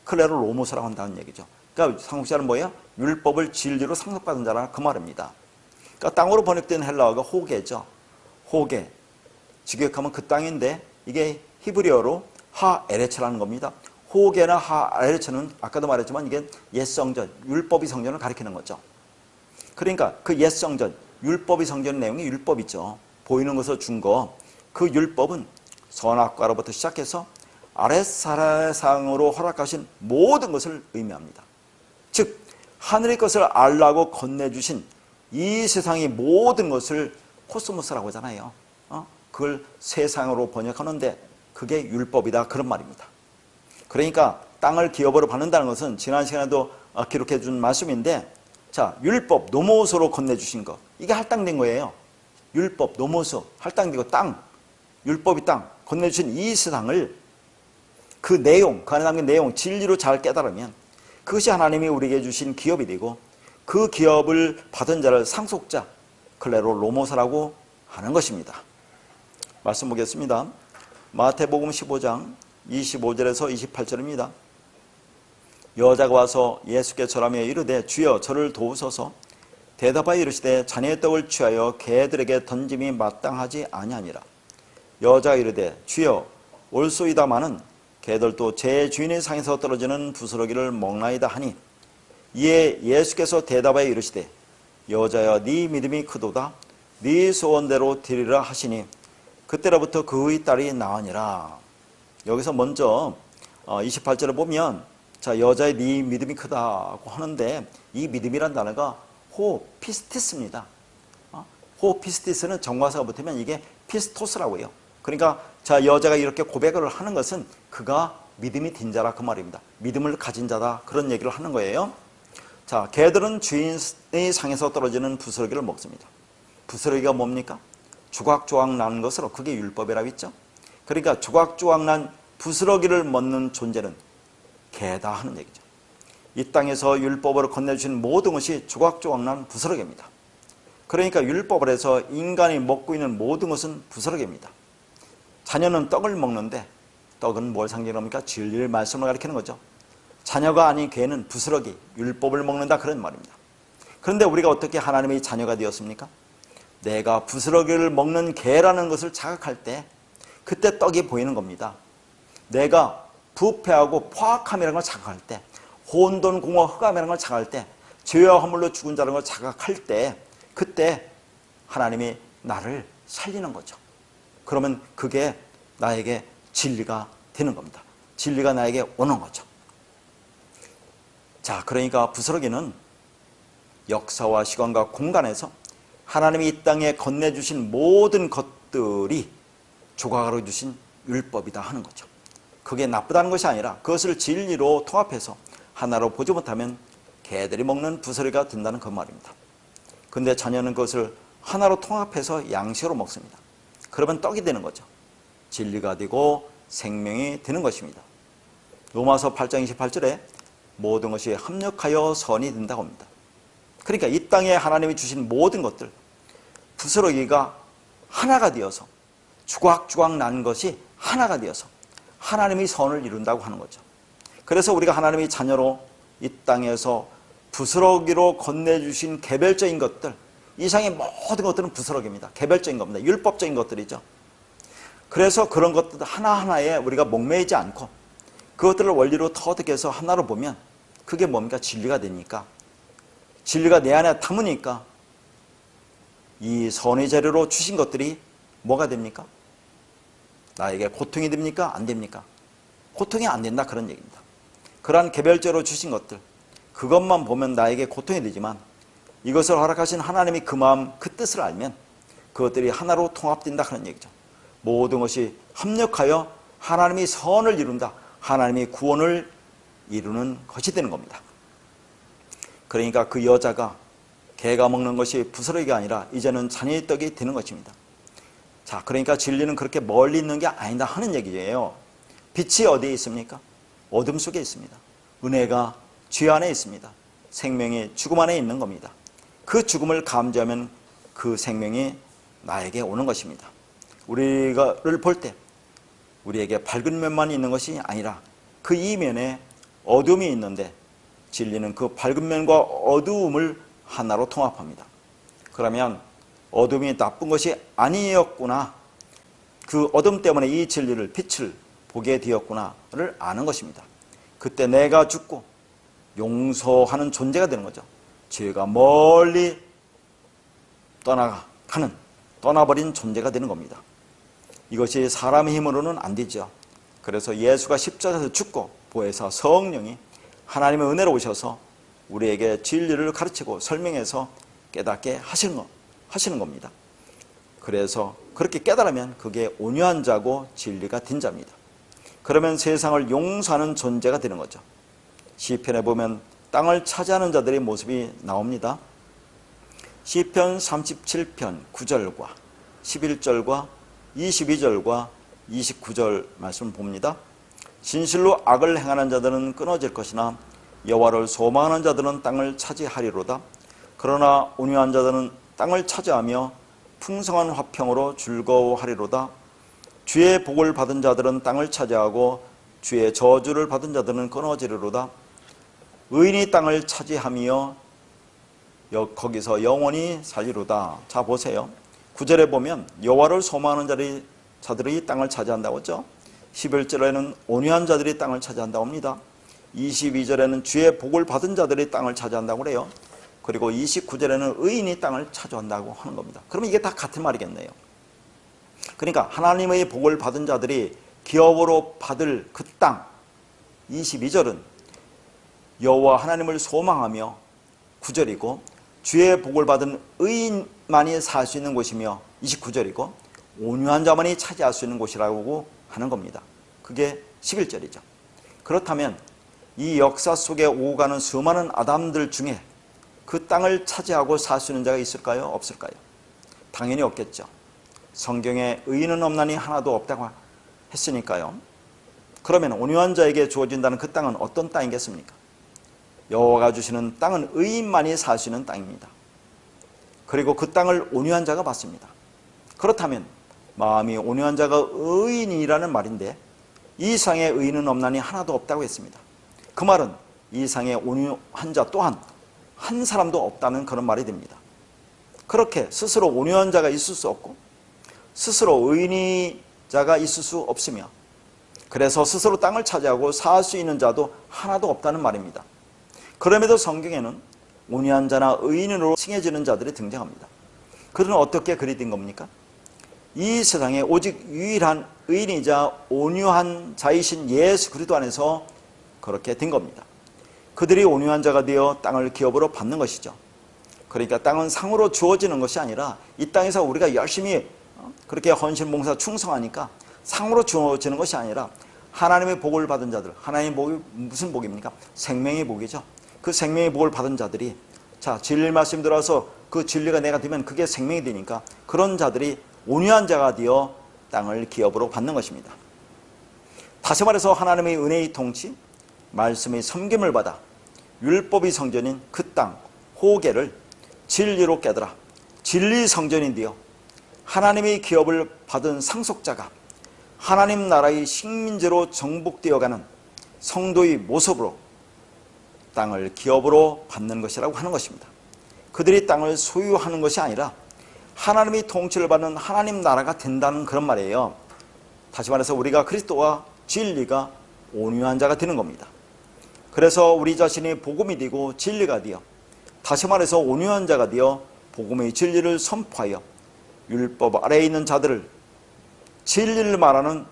클레로로모스라고 한다는 얘기죠. 그러니까 상속자는 뭐예요? 율법을 진리로 상속받은 자라, 그 말입니다. 그러니까 땅으로 번역된 헬라어가 호계죠. 호계, 직역하면 그 땅인데 이게 히브리어로 하에레츠라는 겁니다. 호계나 하에레츠는 아까도 말했지만 이게 옛 성전, 율법의 성전을 가리키는 거죠. 그러니까 그 옛 성전, 율법의 성전 내용이 율법이죠. 보이는 것을 준 거, 그 율법은 선악과로부터 시작해서 아랫사랑으로 허락하신 모든 것을 의미합니다. 즉 하늘의 것을 알라고 건네주신 이 세상의 모든 것을 코스모스라고 하잖아요. 그걸 세상으로 번역하는데 그게 율법이다, 그런 말입니다. 그러니까 땅을 기업으로 받는다는 것은 지난 시간에도 기록해 준 말씀인데, 자, 율법 노모서로 건네주신 것, 이게 할당된 거예요. 율법 노모서 할당되고 땅, 율법이 땅 건네주신 이 세상을, 그 내용, 그 안에 담긴 내용 진리로 잘 깨달으면 그것이 하나님이 우리에게 주신 기업이 되고, 그 기업을 받은 자를 상속자, 클레로 로모사라고 하는 것입니다. 말씀 보겠습니다. 마태복음 15장 25절에서 28절입니다. 여자가 와서 예수께 절하며 이르되 주여 저를 도우소서. 대답하여 이르시되 자네의 떡을 취하여 개들에게 던짐이 마땅하지 아니하니라. 여자가 이르되 주여 올소이다마는 개들도 제 주인의 상에서 떨어지는 부스러기를 먹나이다 하니, 이에 예수께서 대답하여 이르시되 여자여 네 믿음이 크도다. 네 소원대로 드리라 하시니 그때로부터 그의 딸이 나으니라. 여기서 먼저 28절을 보면, 자, 여자의 네 믿음이 크다고 하는데 이 믿음이란 단어가 호피스티스입니다. 호피스티스는 정과사가 붙으면 이게 피스토스라고 해요. 그러니까 자, 여자가 이렇게 고백을 하는 것은 그가 믿음이 딘 자라, 그 말입니다. 믿음을 가진 자다, 그런 얘기를 하는 거예요. 자, 개들은 주인의 상에서 떨어지는 부스러기를 먹습니다. 부스러기가 뭡니까? 조각조각 나는 것으로, 그게 율법이라고 했죠. 그러니까 조각조각 난 부스러기를 먹는 존재는 개다 하는 얘기죠. 이 땅에서 율법으로 건네주신 모든 것이 조각조각 난 부스러기입니다. 그러니까 율법을 해서 인간이 먹고 있는 모든 것은 부스러기입니다. 자녀는 떡을 먹는데 떡은 뭘 상징합니까? 진리의 말씀을 가리키는 거죠. 자녀가 아닌 개는 부스러기, 율법을 먹는다, 그런 말입니다. 그런데 우리가 어떻게 하나님의 자녀가 되었습니까? 내가 부스러기를 먹는 개라는 것을 자각할 때 그때 떡이 보이는 겁니다. 내가 부패하고 포악함이라는 걸 자각할 때, 혼돈, 공허, 흑암이라는 걸 자각할 때, 죄와 허물로 죽은 자라는 걸 자각할 때, 그때 하나님이 나를 살리는 거죠. 그러면 그게 나에게 진리가 되는 겁니다. 진리가 나에게 오는 거죠. 자, 그러니까 부스러기는 역사와 시간과 공간에서 하나님이 이 땅에 건네주신 모든 것들이 조각으로 주신 율법이다 하는 거죠. 그게 나쁘다는 것이 아니라 그것을 진리로 통합해서 하나로 보지 못하면 개들이 먹는 부스러기가 된다는 그 말입니다. 근데 자녀는 그것을 하나로 통합해서 양식으로 먹습니다. 그러면 떡이 되는 거죠. 진리가 되고 생명이 되는 것입니다. 로마서 8장 28절에 모든 것이 합력하여 선이 된다고 합니다. 그러니까 이 땅에 하나님이 주신 모든 것들, 부스러기가 하나가 되어서, 조각조각 난 것이 하나가 되어서 하나님의 선을 이룬다고 하는 거죠. 그래서 우리가 하나님의 자녀로 이 땅에서 부스러기로 건네주신 개별적인 것들, 이상의 모든 것들은 부스러기입니다. 개별적인 겁니다. 율법적인 것들이죠. 그래서 그런 것들 하나하나에 우리가 목매이지 않고 그것들을 원리로 터득해서 하나로 보면 그게 뭡니까? 진리가 되니까, 진리가 내 안에 담으니까 이 선의 재료로 주신 것들이 뭐가 됩니까? 나에게 고통이 됩니까? 안 됩니까? 고통이 안 된다, 그런 얘기입니다. 그러한 개별적으로 주신 것들, 그것만 보면 나에게 고통이 되지만 이것을 허락하신 하나님이 그 마음, 그 뜻을 알면 그것들이 하나로 통합된다, 그런 얘기죠. 모든 것이 합력하여 하나님이 선을 이룬다, 하나님이 구원을 이루는 것이 되는 겁니다. 그러니까 그 여자가 개가 먹는 것이 부스러기가 아니라 이제는 자녀의 떡이 되는 것입니다. 자, 그러니까 진리는 그렇게 멀리 있는 게 아니다 하는 얘기예요. 빛이 어디에 있습니까? 어둠 속에 있습니다. 은혜가 죄 안에 있습니다. 생명이 죽음 안에 있는 겁니다. 그 죽음을 감지하면 그 생명이 나에게 오는 것입니다. 우리를 볼 때 우리에게 밝은 면만 있는 것이 아니라 그 이면에 어둠이 있는데 진리는 그 밝은 면과 어두움을 하나로 통합합니다. 그러면 어둠이 나쁜 것이 아니었구나, 그 어둠 때문에 이 진리를, 빛을 보게 되었구나를 아는 것입니다. 그때 내가 죽고 용서하는 존재가 되는 거죠. 죄가 멀리 떠나버린 존재가 되는 겁니다. 이것이 사람의 힘으로는 안 되죠. 그래서 예수가 십자가에서 죽고 보혜사 성령이 하나님의 은혜로 오셔서 우리에게 진리를 가르치고 설명해서 깨닫게 하시는 겁니다. 그래서 그렇게 깨달으면 그게 온유한 자고 진리가 된 자입니다. 그러면 세상을 용서하는 존재가 되는 거죠. 시편에 보면 땅을 차지하는 자들의 모습이 나옵니다. 시편 37편 9절과 11절과 22절과 29절 말씀을 봅니다. 진실로 악을 행하는 자들은 끊어질 것이나 여호와를 소망하는 자들은 땅을 차지하리로다. 그러나 온유한 자들은 땅을 차지하며 풍성한 화평으로 즐거워하리로다. 주의 복을 받은 자들은 땅을 차지하고 주의 저주를 받은 자들은 끊어지리로다. 의인이 땅을 차지하며 거기서 영원히 살리로다. 자 보세요. 9절에 보면 여호와를 소망하는 자들이 땅을 차지한다고 했죠. 11절에는 온유한 자들이 땅을 차지한다고 합니다. 22절에는 주의 복을 받은 자들이 땅을 차지한다고 그래요. 그리고 29절에는 의인이 땅을 차지한다고 하는 겁니다. 그러면 이게 다 같은 말이겠네요. 그러니까 하나님의 복을 받은 자들이 기업으로 받을 그 땅, 22절은 여호와 하나님을 소망하며 9절이고 주의 복을 받은 의인만이 살 수 있는 곳이며 29절이고 온유한 자만이 차지할 수 있는 곳이라고 하는 겁니다. 그게 11절이죠. 그렇다면 이 역사 속에 오고 가는 수많은 아담들 중에 그 땅을 차지하고 살 수 있는 자가 있을까요? 없을까요? 당연히 없겠죠. 성경에 의인은 없나니 하나도 없다고 했으니까요. 그러면 온유한 자에게 주어진다는 그 땅은 어떤 땅이겠습니까? 여호와가 주시는 땅은 의인만이 살 수 있는 땅입니다. 그리고 그 땅을 온유한 자가 받습니다. 그렇다면 마음이 온유한 자가 의인이라는 말인데 이 상에 의인은 없나니 하나도 없다고 했습니다. 그 말은 이 상에 온유한 자 또한 한 사람도 없다는 그런 말이 됩니다. 그렇게 스스로 온유한 자가 있을 수 없고 스스로 의인이 자가 있을 수 없으며 그래서 스스로 땅을 차지하고 살 수 있는 자도 하나도 없다는 말입니다. 그럼에도 성경에는 온유한 자나 의인으로 칭해지는 자들이 등장합니다. 그들은 어떻게 그리 된 겁니까? 이 세상에 오직 유일한 의인이자 온유한 자이신 예수 그리스도 안에서 그렇게 된 겁니다. 그들이 온유한 자가 되어 땅을 기업으로 받는 것이죠. 그러니까 땅은 상으로 주어지는 것이 아니라 이 땅에서 우리가 열심히 그렇게 헌신, 봉사, 충성하니까 상으로 주어지는 것이 아니라 하나님의 복을 받은 자들, 하나님의 복이 무슨 복입니까? 생명의 복이죠. 그 생명의 복을 받은 자들이 자 진리 말씀 들어서 그 진리가 내가 되면 그게 생명이 되니까 그런 자들이 온유한 자가 되어 땅을 기업으로 받는 것입니다. 다시 말해서 하나님의 은혜의 통치, 말씀의 섬김을 받아 율법의 성전인 그 땅, 호계를 진리로 깨달아 진리 성전이 되어 하나님의 기업을 받은 상속자가 하나님 나라의 식민지로 정복되어가는 성도의 모습으로 땅을 기업으로 받는 것이라고 하는 것입니다. 그들이 땅을 소유하는 것이 아니라 하나님의 통치를 받는 하나님 나라가 된다는 그런 말이에요. 다시 말해서 우리가 그리스도와 진리가 온유한 자가 되는 겁니다. 그래서 우리 자신이 복음이 되고 진리가 되어 다시 말해서 온유한 자가 되어 복음의 진리를 선포하여 율법 아래에 있는 자들을 진리를 말하는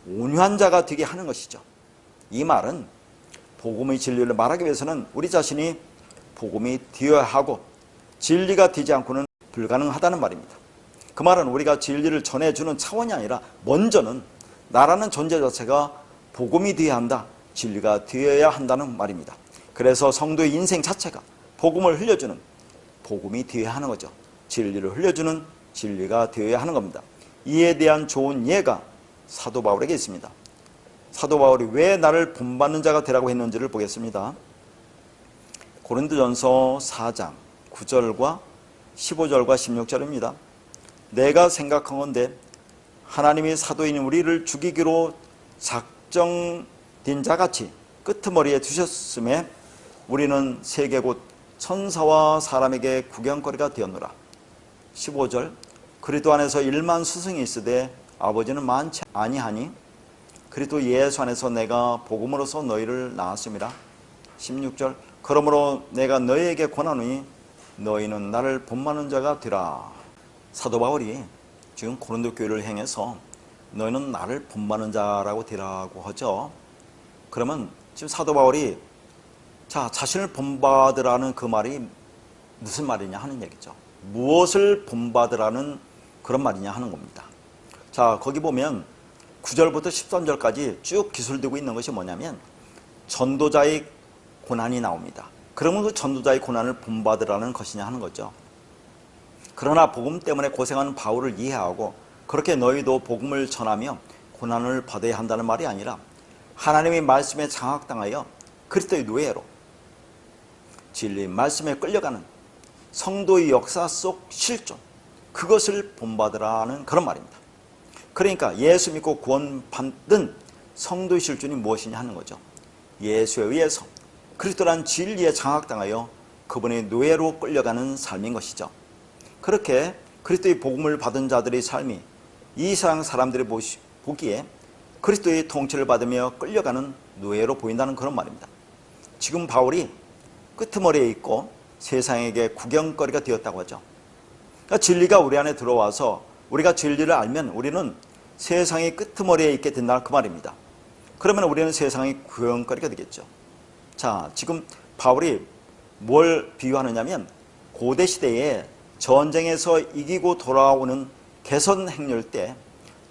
온유한 자가 되게 하는 것이죠. 이 말은 복음의 진리를 말하기 위해서는 우리 자신이 복음이 되어야 하고 진리가 되지 않고는 불가능하다는 말입니다. 그 말은 우리가 진리를 전해주는 차원이 아니라 먼저는 나라는 존재 자체가 복음이 되어야 한다, 진리가 되어야 한다는 말입니다. 그래서 성도의 인생 자체가 복음을 흘려주는 복음이 되어야 하는 거죠. 진리를 흘려주는 진리가 되어야 하는 겁니다. 이에 대한 좋은 예가 사도 바울에게 있습니다. 사도 바울이 왜 나를 본받는 자가 되라고 했는지를 보겠습니다. 고린도전서 4장 9절과 15절과 16절입니다. 내가 생각하건대 하나님이 사도인 우리를 죽이기로 작정된 자같이 끄트머리에 두셨음에 우리는 세계 곧 천사와 사람에게 구경거리가 되었노라. 15절 그리스도 안에서 1만 스승이 있으되 아버지는 많지 아니하니 그리스도 예수 안에서 내가 복음으로서 너희를 낳았음이라. 16절 그러므로 내가 너희에게 권하노니 너희는 나를 본받는 자가 되라. 사도 바울이 지금 고린도 교회를 향해서 너희는 나를 본받는 자라고 되라고 하죠. 그러면 지금 사도 바울이 자신을 본받으라는 그 말이 무슨 말이냐 하는 얘기죠. 무엇을 본받으라는 그런 말이냐 하는 겁니다. 자, 거기 보면 9절부터 13절까지 쭉 기술되고 있는 것이 뭐냐면 전도자의 고난이 나옵니다. 그러면 그 전도자의 고난을 본받으라는 것이냐 하는 거죠. 그러나 복음 때문에 고생하는 바울을 이해하고 그렇게 너희도 복음을 전하며 고난을 받아야 한다는 말이 아니라 하나님의 말씀에 장악당하여 그리스도의 노예로 진리 말씀에 끌려가는 성도의 역사 속 실존, 그것을 본받으라는 그런 말입니다. 그러니까 예수 믿고 구원받는 성도의 실존이 무엇이냐 하는 거죠. 예수에 의해서 그리스도란 진리에 장악당하여 그분의 노예로 끌려가는 삶인 것이죠. 그렇게 그리스도의 복음을 받은 자들의 삶이 이 세상 사람들이 보기에 그리스도의 통치를 받으며 끌려가는 노예로 보인다는 그런 말입니다. 지금 바울이 끄트머리에 있고 세상에게 구경거리가 되었다고 하죠. 그러니까 진리가 우리 안에 들어와서 우리가 진리를 알면 우리는 세상의 끄트머리에 있게 된다 그 말입니다. 그러면 우리는 세상의 구경거리가 되겠죠. 자, 지금 바울이 뭘 비유하느냐면 고대 시대에 전쟁에서 이기고 돌아오는 개선 행렬 때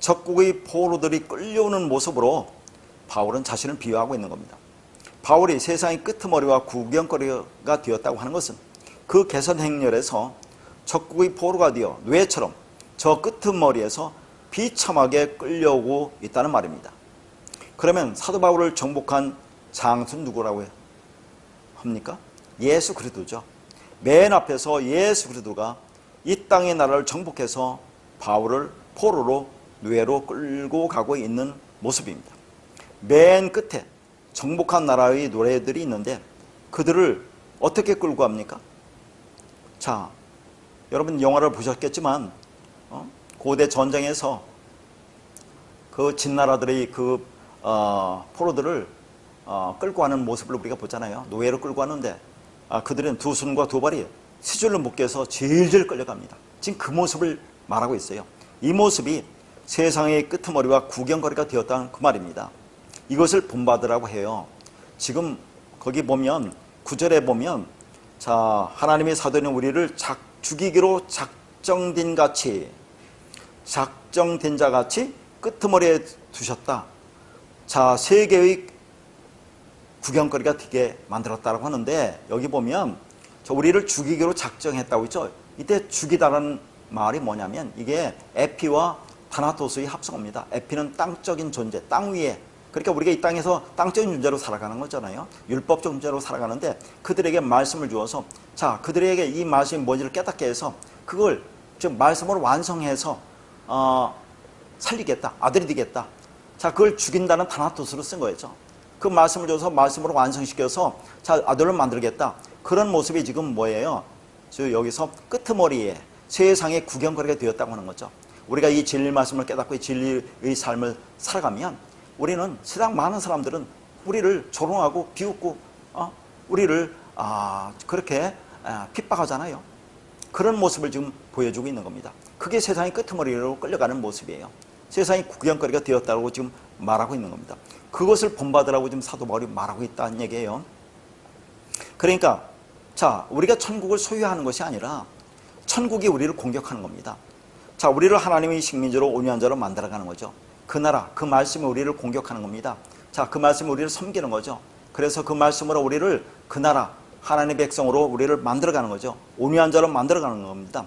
적국의 포로들이 끌려오는 모습으로 바울은 자신을 비유하고 있는 겁니다. 바울이 세상의 끄트머리와 구경거리가 되었다고 하는 것은 그 개선 행렬에서 적국의 포로가 되어 뇌처럼 저 끄트머리에서 비참하게 끌려오고 있다는 말입니다. 그러면 사도 바울을 정복한 장수는 누구라고 합니까? 예수 그리스도죠. 맨 앞에서 예수 그리스도가 이 땅의 나라를 정복해서 바울을 포로로 뇌로 끌고 가고 있는 모습입니다. 맨 끝에 정복한 나라의 노래들이 있는데 그들을 어떻게 끌고 갑니까? 자, 여러분 영화를 보셨겠지만 고대 전쟁에서 그 진나라들의 그 포로들을 끌고 가는 모습을 우리가 보잖아요. 노예로 끌고 가는데 그들은 두 손과 두 발이 세 줄로 묶여서 질질 끌려갑니다. 지금 그 모습을 말하고 있어요. 이 모습이 세상의 끄트머리와 구경거리가 되었다는 그 말입니다. 이것을 본받으라고 해요. 지금 거기 보면 9절에 보면 자, 하나님의 사도는 우리를 죽이기로 작정된 자 같이 끄트머리에 두셨다. 자, 세계의 구경거리가 되게 만들었다고 하는데 여기 보면 우리를 죽이기로 작정했다고 했죠. 이때 죽이다라는 말이 뭐냐면 이게 에피와 타나토스의 합성어입니다. 에피는 땅적인 존재, 땅 위에. 그러니까 우리가 이 땅에서 땅적인 존재로 살아가는 거잖아요. 율법적 존재로 살아가는데 그들에게 말씀을 주어서 자, 그들에게 이 말씀이 뭔지를 깨닫게 해서 그걸 즉 말씀으로 완성해서 살리겠다, 아들이 되겠다. 자, 그걸 죽인다는 타나토스로 쓴 거였죠. 그 말씀을 줘서 말씀으로 완성시켜서 자, 아들을 만들겠다. 그런 모습이 지금 뭐예요? 여기서 끄트머리에 세상의 구경거리가 되었다고 하는 거죠. 우리가 이 진리 말씀을 깨닫고 이 진리의 삶을 살아가면 우리는 세상 많은 사람들은 우리를 조롱하고 비웃고 우리를 그렇게 핍박하잖아요. 그런 모습을 지금 보여주고 있는 겁니다. 그게 세상의 끄트머리로 끌려가는 모습이에요. 세상이 구경거리가 되었다고 지금 말하고 있는 겁니다. 그것을 본받으라고 지금 사도 바울이 말하고 있다는 얘기예요. 그러니까 자, 우리가 천국을 소유하는 것이 아니라 천국이 우리를 공격하는 겁니다. 자, 우리를 하나님의 식민지로 온유한 자로 만들어가는 거죠. 그 나라, 그 말씀이 우리를 공격하는 겁니다. 자, 그 말씀이 우리를 섬기는 거죠. 그래서 그 말씀으로 우리를 그 나라, 하나님의 백성으로 우리를 만들어가는 거죠. 온유한 자로 만들어가는 겁니다.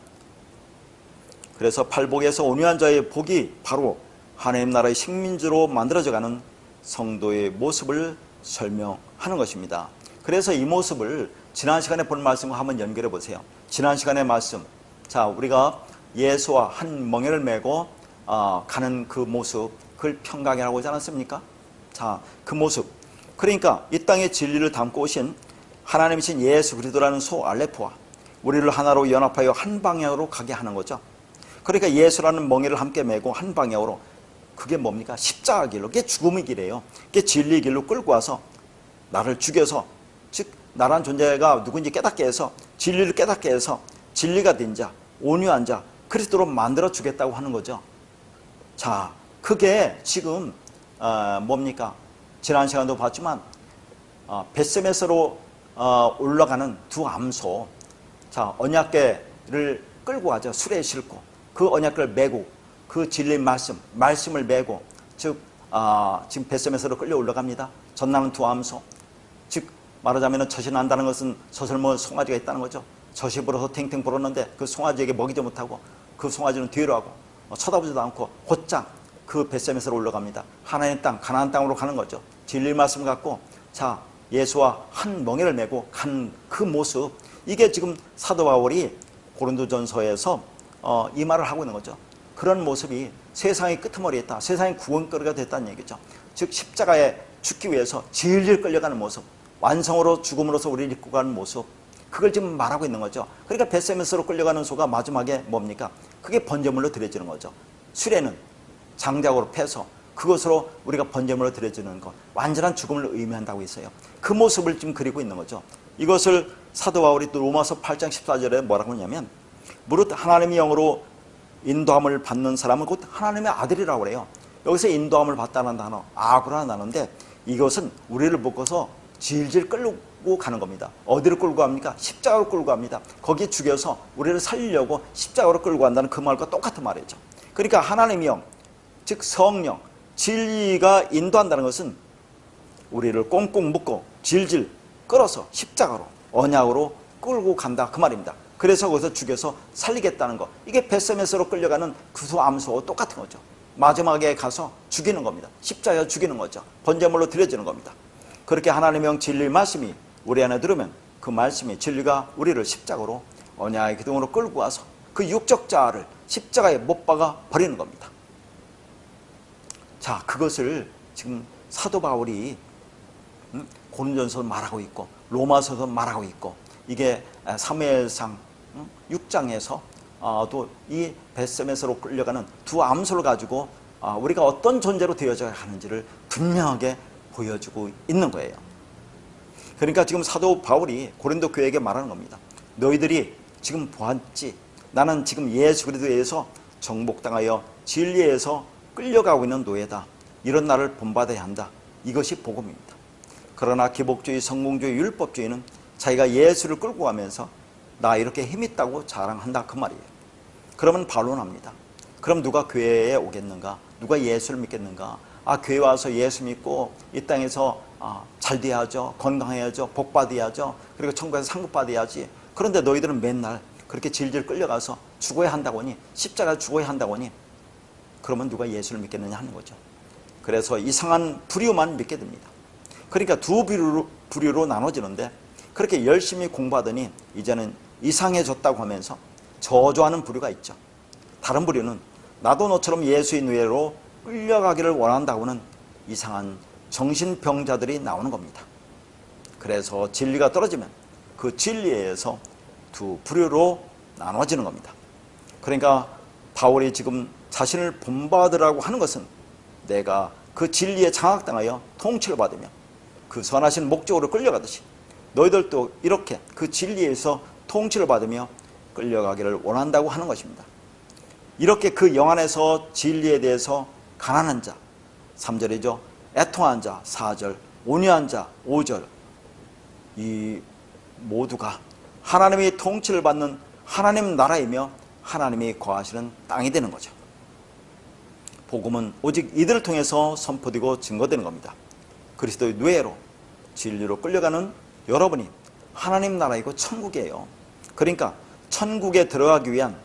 그래서 팔복에서 온유한 자의 복이 바로 하나님 나라의 식민지로 만들어져가는 성도의 모습을 설명하는 것입니다. 그래서 이 모습을 지난 시간에 본 말씀과 한번 연결해 보세요. 지난 시간의 말씀, 자, 우리가 예수와 한 멍에를 메고 가는 그 모습, 그걸 평강이라고 하지 않았습니까? 자, 그 모습. 그러니까 이 땅에 진리를 담고 오신 하나님이신 예수 그리스도라는 소 알레프와 우리를 하나로 연합하여 한 방향으로 가게 하는 거죠. 그러니까 예수라는 멍에를 함께 메고 한 방향으로, 그게 뭡니까? 십자가 길로, 그게 죽음의 길이에요. 그게 진리의 길로 끌고 와서 나를 죽여서, 즉 나란 존재가 누군지 깨닫게 해서 진리를 깨닫게 해서 진리가 된 자, 온유한 자, 그리스도로 만들어 주겠다고 하는 거죠. 자, 그게 지금 뭡니까? 지난 시간도 봤지만 벳세메스로 올라가는 두 암소, 자, 언약궤를 끌고 가죠. 수레에 싣고 그 언약궤를 메고 그 진리 말씀을 메고, 즉 지금 벳세메스로 끌려 올라갑니다. 전나는 두 암소, 즉 말하자면 젖이 난다는 것은 젖을 먹은 송아지가 있다는 거죠. 젖이 불어서 탱탱 불었는데 그 송아지에게 먹이지 못하고 그 송아지는 뒤로 하고 쳐다보지도 않고 곧장 그 벳세메스로 올라갑니다. 하나님의 땅, 가나안 땅으로 가는 거죠. 진리 말씀 갖고 자, 예수와 한 멍에를 메고 간 그 모습, 이게 지금 사도 바울이 고린도전서에서 이 말을 하고 있는 거죠. 그런 모습이 세상의 끄트머리에 있다, 세상의 구원거리가 됐다는 얘기죠. 즉 십자가에 죽기 위해서 질질 끌려가는 모습, 완성으로 죽음으로써 우리를 이끌고 가는 모습, 그걸 지금 말하고 있는 거죠. 그러니까 벳세메스로 끌려가는 소가 마지막에 뭡니까? 그게 번제물로 드려지는 거죠. 수레는 장작으로 패서 그것으로 우리가 번제물로 드려지는 것, 완전한 죽음을 의미한다고 했어요. 그 모습을 지금 그리고 있는 거죠. 이것을 사도 바울이 또 로마서 8장 14절에 뭐라고 하냐면, 무릇 하나님의 영으로 인도함을 받는 사람은 곧 하나님의 아들이라고 그래요. 여기서 인도함을 받다는 단어, 아구라는 단어인데, 이것은 우리를 묶어서 질질 끌고 가는 겁니다. 어디로 끌고 갑니까? 십자가로 끌고 갑니다. 거기에 죽여서 우리를 살리려고 십자가로 끌고 간다는 그 말과 똑같은 말이죠. 그러니까 하나님의 영, 즉 성령, 진리가 인도한다는 것은 우리를 꽁꽁 묶고 질질 끌어서 십자가로, 언약으로 끌고 간다, 그 말입니다. 그래서 거기서 죽여서 살리겠다는 거, 이게 벳세메스로 끌려가는 그 두 암소와 똑같은 거죠. 마지막에 가서 죽이는 겁니다. 십자가에 죽이는 거죠. 번제물로 드려지는 겁니다. 그렇게 하나님의 영, 진리의 말씀이 우리 안에 들으면 그 말씀이, 진리가 우리를 십자가로, 언약의 기둥으로 끌고 와서 그 육적 자아를 십자가에 못 박아 버리는 겁니다. 자, 그것을 지금 사도 바울이 고린도전서도 말하고 있고 로마서도 말하고 있고, 이게 사무엘상 6장에서 또 이 벳세메스로 끌려가는 두 암소를 가지고 우리가 어떤 존재로 되어져야 하는지를 분명하게 보여주고 있는 거예요. 그러니까 지금 사도 바울이 고린도 교회에게 말하는 겁니다. 너희들이 지금 보았지, 나는 지금 예수 그리스도에 의해서 정복당하여 진리에서 끌려가고 있는 노예다. 이런 나를 본받아야 한다. 이것이 복음입니다. 그러나 기복주의, 성공주의, 율법주의는 자기가 예수를 끌고 가면서 나 이렇게 힘있다고 자랑한다, 그 말이에요. 그러면 반론합니다. 그럼 누가 교회에 오겠는가? 누가 예수를 믿겠는가? 교회 와서 예수 믿고 이 땅에서 잘 돼야죠, 건강해야죠, 복 받아야죠, 그리고 천국에서 상급 받아야지. 그런데 너희들은 맨날 그렇게 질질 끌려가서 죽어야 한다고 하니, 십자가 죽어야 한다고 하니, 그러면 누가 예수를 믿겠느냐 하는 거죠. 그래서 이상한 부류만 믿게 됩니다. 그러니까 두 부류로 나눠지는데, 그렇게 열심히 공부하더니 이제는 이상해졌다고 하면서 저주하는 부류가 있죠. 다른 부류는 나도 너처럼 예수의 노예로 끌려가기를 원한다고는 이상한 정신병자들이 나오는 겁니다. 그래서 진리가 떨어지면 그 진리에서 두 부류로 나눠지는 겁니다. 그러니까 바울이 지금 자신을 본받으라고 하는 것은, 내가 그 진리에 장악당하여 통치를 받으며 그 선하신 목적으로 끌려가듯이 너희들도 이렇게 그 진리에서 통치를 받으며 끌려가기를 원한다고 하는 것입니다. 이렇게 그 영 안에서 진리에 대해서 가난한 자, 3절이죠. 애통한 자, 4절, 온유한 자, 5절, 이 모두가 하나님의 통치를 받는 하나님 나라이며 하나님이 거하시는 땅이 되는 거죠. 복음은 오직 이들을 통해서 선포되고 증거되는 겁니다. 그리스도의 노예로 진리로 끌려가는 여러분이 하나님 나라이고 천국이에요. 그러니까 천국에 들어가기 위한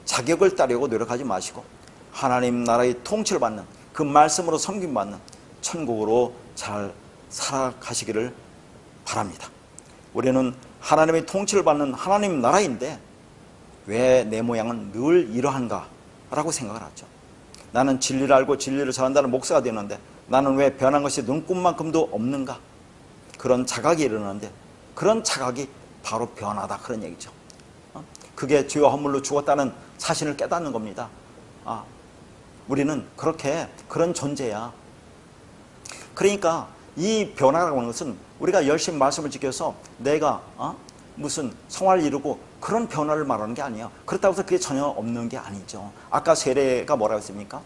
자격을 따려고 노력하지 마시고 하나님 나라의 통치를 받는, 그 말씀으로 섬김받는 천국으로 잘 살아가시기를 바랍니다. 우리는 하나님의 통치를 받는 하나님 나라인데 왜 내 모양은 늘 이러한가 라고 생각을 하죠. 나는 진리를 알고 진리를 전한다는 목사가 되는데 나는 왜 변한 것이 눈꼽만큼도 없는가? 그런 자각이 일어나는데, 그런 자각이 바로 변하다, 그런 얘기죠. 그게 죄와 허물로 죽었다는 사실을 깨닫는 겁니다. 우리는 그렇게 그런 존재야. 그러니까 이 변화라고 하는 것은 우리가 열심히 말씀을 지켜서 내가 무슨 성화를 이루고 그런 변화를 말하는 게 아니에요. 그렇다고 해서 그게 전혀 없는 게 아니죠. 아까 세례가 뭐라고 했습니까?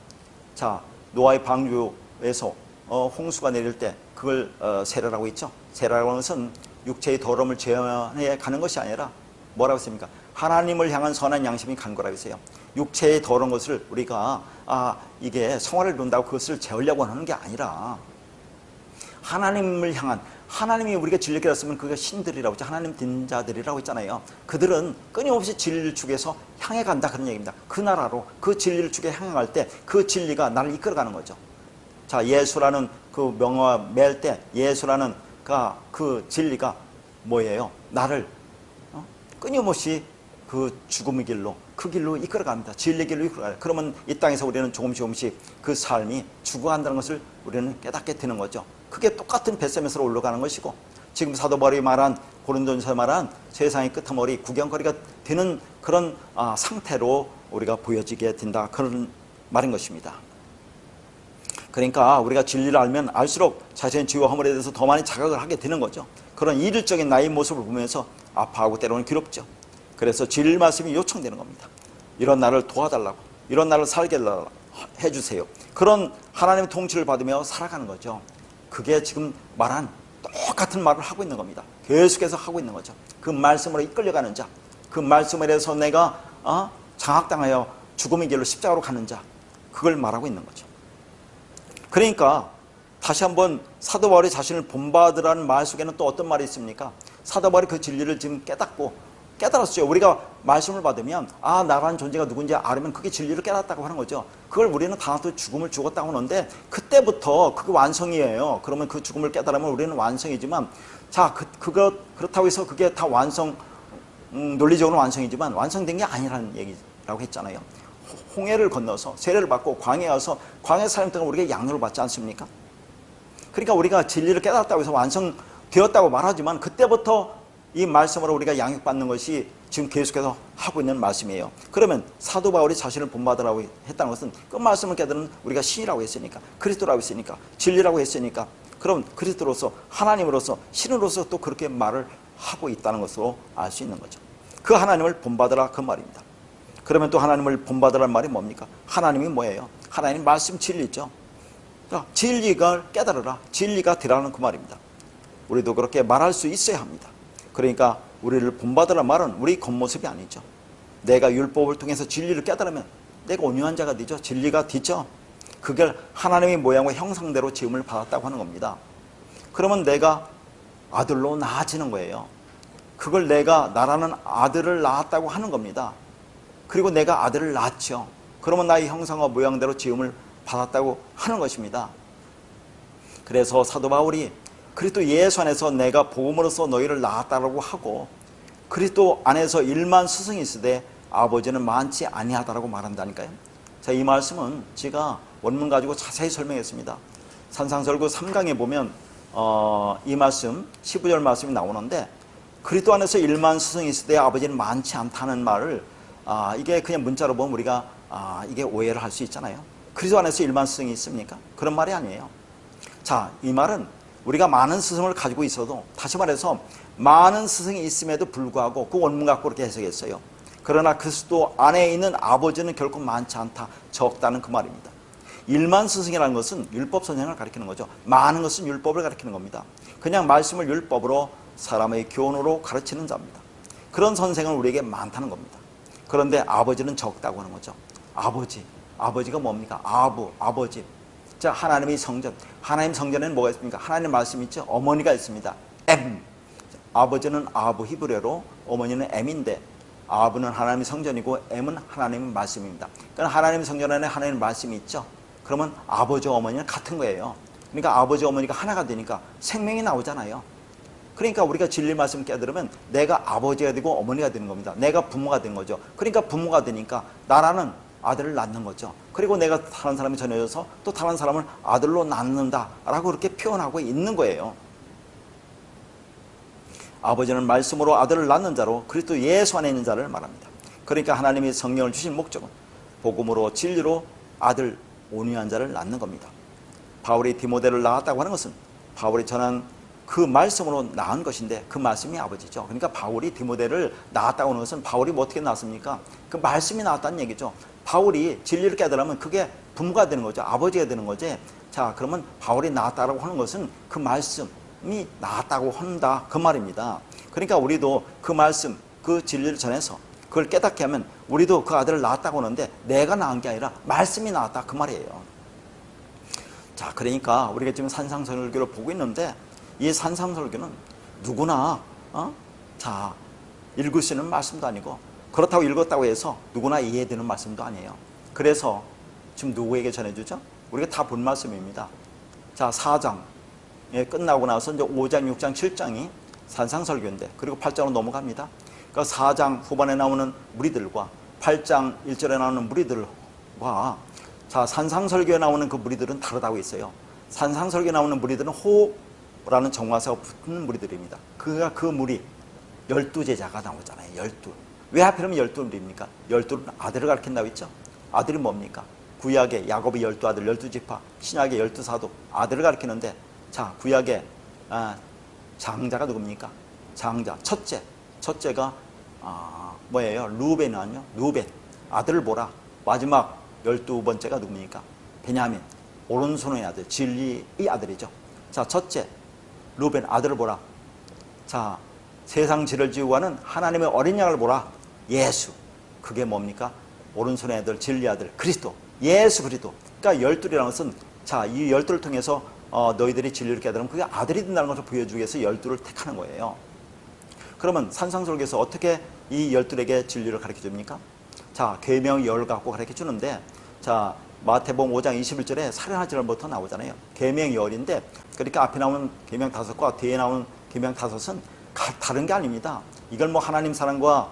자, 노아의 방주에서 홍수가 내릴 때 그걸 세례라고 했죠. 세례라고 하는 것은 육체의 더러움을 제어해 가는 것이 아니라 뭐라고 했습니까? 하나님을 향한 선한 양심이 간 거라고 했어요. 육체의 더러운 것을 우리가 이게 성화를 이룬다고 그것을 재우려고 하는 게 아니라 하나님을 향한, 하나님이 우리가 진리를 깨달았으면 그게 신들이라고 했죠. 하나님 된 자들이라고 했잖아요. 그들은 끊임없이 진리를 추구해서 향해 간다, 그런 얘기입니다. 그 나라로 그 진리를 추구해 향해 갈 때 그 진리가 나를 이끌어가는 거죠. 자, 예수라는 그 명화 맬 때 예수라는 그 진리가 뭐예요? 나를 끊임없이 그 죽음의 길로, 그 길로 이끌어갑니다. 진리의 길로 이끌어가요. 그러면 이 땅에서 우리는 조금씩 그 삶이 죽어간다는 것을 우리는 깨닫게 되는 거죠. 그게 똑같은 벳세메스로 올라가는 것이고, 지금 사도 바울이 말한, 고린도전서 말한 세상의 끄트머리, 구경거리가 되는 그런 상태로 우리가 보여지게 된다, 그런 말인 것입니다. 그러니까 우리가 진리를 알면 알수록 자신의 죄와 허물에 대해서 더 많이 자각을 하게 되는 거죠. 그런 이질적인 나의 모습을 보면서 아파하고 때로는 괴롭죠. 그래서 진리 말씀이 요청되는 겁니다. 이런 나를 도와달라고, 이런 나를 살게 해주세요. 그런 하나님의 통치를 받으며 살아가는 거죠. 그게 지금 말한 똑같은 말을 하고 있는 겁니다. 계속해서 하고 있는 거죠. 그 말씀으로 이끌려가는 자, 그 말씀에 대해서 내가 장악당하여 죽음의 길로 십자가로 가는 자, 그걸 말하고 있는 거죠. 그러니까 다시 한번 사도 바울이 자신을 본받으라는 말 속에는 또 어떤 말이 있습니까? 사도 바울이 그 진리를 지금 깨달았어요. 우리가 말씀을 받으면 나라는 존재가 누군지 알으면 그게 진리를 깨닫다고 하는 거죠. 그걸 우리는 다나토 죽음을 죽었다고 하는데 그때부터 그게 완성이에요. 그러면 그 죽음을 깨달으면 우리는 완성이지만, 자, 그렇다고 해서 그게 다 논리적으로 완성이지만 완성된 게 아니라는 얘기라고 했잖아요. 홍해를 건너서 세례를 받고 광야에 가서 광야 사람 동안 우리가 양육을 받지 않습니까? 그러니까 우리가 진리를 깨달았다고 해서 완성되었다고 말하지만 그때부터 이 말씀으로 우리가 양육받는 것이 지금 계속해서 하고 있는 말씀이에요. 그러면 사도 바울이 자신을 본받으라고 했다는 것은 그 말씀을 깨달은 우리가 신이라고 했으니까, 그리스도라고 했으니까, 진리라고 했으니까, 그럼 그리스도로서, 하나님으로서, 신으로서 또 그렇게 말을 하고 있다는 것으로 알 수 있는 거죠. 그 하나님을 본받으라, 그 말입니다. 그러면 또 하나님을 본받으라는 말이 뭡니까? 하나님이 뭐예요? 하나님 말씀 진리죠. 진리가 깨달으라, 진리가 되라는 그 말입니다. 우리도 그렇게 말할 수 있어야 합니다. 그러니까 우리를 본받으라는 말은 우리 겉모습이 아니죠. 내가 율법을 통해서 진리를 깨달으면 내가 온유한 자가 되죠. 진리가 되죠. 그걸 하나님의 모양과 형상대로 지음을 받았다고 하는 겁니다. 그러면 내가 아들로 나아지는 거예요. 그걸 내가 나라는 아들을 낳았다고 하는 겁니다. 그리고 내가 아들을 낳았죠. 그러면 나의 형상과 모양대로 지음을 받았다고 하는 것입니다. 그래서 사도 바울이 그리스도 예수 안에서 내가 복음으로써 너희를 낳았다라고 하고, 그리스도 안에서 1만 스승이 있으되 아버지는 많지 아니하다라고 말한다니까요. 자, 이 말씀은 제가 원문 가지고 자세히 설명했습니다. 산상설교 3강에 보면 이 말씀 15절 말씀이 나오는데, 그리스도 안에서 1만 스승이 있으되 아버지는 많지 않다는 말을 이게 그냥 문자로 보면 우리가 이게 오해를 할 수 있잖아요. 그리스도 안에서 1만 스승이 있습니까? 그런 말이 아니에요. 자, 이 말은 우리가 많은 스승을 가지고 있어도, 다시 말해서 많은 스승이 있음에도 불구하고 그 원문 갖고 그렇게 해석했어요. 그러나 그리스도 안에 있는 아버지는 결코 많지 않다, 적다는 그 말입니다. 1만 스승이라는 것은 율법 선생을 가리키는 거죠. 많은 것은 율법을 가리키는 겁니다. 그냥 말씀을 율법으로 사람의 교훈으로 가르치는 자입니다. 그런 선생은 우리에게 많다는 겁니다. 그런데 아버지는 적다고 하는 거죠. 아버지가 뭡니까? 아버지. 자, 하나님의 성전. 하나님 성전에는 뭐가 있습니까? 하나님 말씀이 있죠. 어머니가 있습니다. 아버지는 아부, 히브리어로 어머니는 M인데, 아부는 하나님의 성전이고 M은 하나님의 말씀입니다. 그러니까 하나님의 성전 안에 하나님의 말씀이 있죠. 그러면 아버지와 어머니는 같은 거예요. 그러니까 아버지와 어머니가 하나가 되니까 생명이 나오잖아요. 그러니까 우리가 진리 말씀 깨달으면 내가 아버지가 되고 어머니가 되는 겁니다. 내가 부모가 된 거죠. 그러니까 부모가 되니까 나라는 아들을 낳는 거죠. 그리고 내가 다른 사람이 전해져서 또 다른 사람을 아들로 낳는다라고 그렇게 표현하고 있는 거예요. 아버지는 말씀으로 아들을 낳는 자로 그리스도 예수 안에 있는 자를 말합니다. 그러니까 하나님이 성령을 주신 목적은 복음으로 진리로 아들 온유한 자를 낳는 겁니다. 바울이 디모데를 낳았다고 하는 것은 바울이 전한 그 말씀으로 낳은 것인데 그 말씀이 아버지죠. 그러니까 바울이 디모데를 낳았다고 하는 것은 바울이 뭐 어떻게 낳았습니까? 그 말씀이 낳았다는 얘기죠. 바울이 진리를 깨달으면 그게 부모가 되는 거죠. 아버지가 되는 거지. 자, 그러면 바울이 낳았다고 하는 것은 그 말씀이 낳았다고 한다 그 말입니다. 그러니까 우리도 그 말씀, 그 진리를 전해서 그걸 깨닫게 하면 우리도 그 아들을 낳았다고 하는데 내가 낳은 게 아니라 말씀이 낳았다 그 말이에요. 자, 그러니까 우리가 지금 산상설교를 보고 있는데 이 산상설교는 누구나 자, 읽을 수 있는 말씀도 아니고 그렇다고 읽었다고 해서 누구나 이해되는 말씀도 아니에요. 그래서 지금 누구에게 전해주죠? 우리가 다 본 말씀입니다. 자, 4장 끝나고 나서 이제 5장, 6장, 7장이 산상설교인데 그리고 8장으로 넘어갑니다. 그러니까 4장 후반에 나오는 무리들과 8장 1절에 나오는 무리들과 자, 산상설교에 나오는 그 무리들은 다르다고 했어요. 산상설교에 나오는 무리들은 호라는 정화사가 붙는 무리들입니다. 그 무리 12제자가 나오잖아요. 12. 왜 하필이면 12무리입니까? 12는 아들을 가리킨다고 했죠. 아들이 뭡니까? 구약의 야곱의 12아들 12지파, 신약의 12사도 아들을 가리키는데 자, 구약의 장자가 누굽니까? 장자, 첫째가 뭐예요? 루벤이요. 루벤, 아들을 보라. 마지막 12번째가 누굽니까? 베냐민, 오른손의 아들, 진리의 아들이죠. 자, 첫째 루벤, 아들을 보라. 자, 세상 죄를 지우고 가는 하나님의 어린 양을 보라. 예수, 그게 뭡니까? 오른손의 아들, 진리의 아들, 그리스도, 예수 그리스도. 그러니까 12이라는 것은 자, 이 12를 통해서 너희들이 진리를 깨달으면 그게 아들이 된다는 것을 보여주기 위해서 12를 택하는 거예요. 그러면 산상설교에서 어떻게 이 12에게 진리를 가르쳐 줍니까? 자, 계명 열 갖고 가르쳐 주는데 자, 마태복음 5장 21절에 살인하지 말부터 나오잖아요. 계명 열인데 그러니까 앞에 나오는 계명 5과 뒤에 나오는 계명 5은 다른 게 아닙니다. 이걸 뭐 하나님 사랑과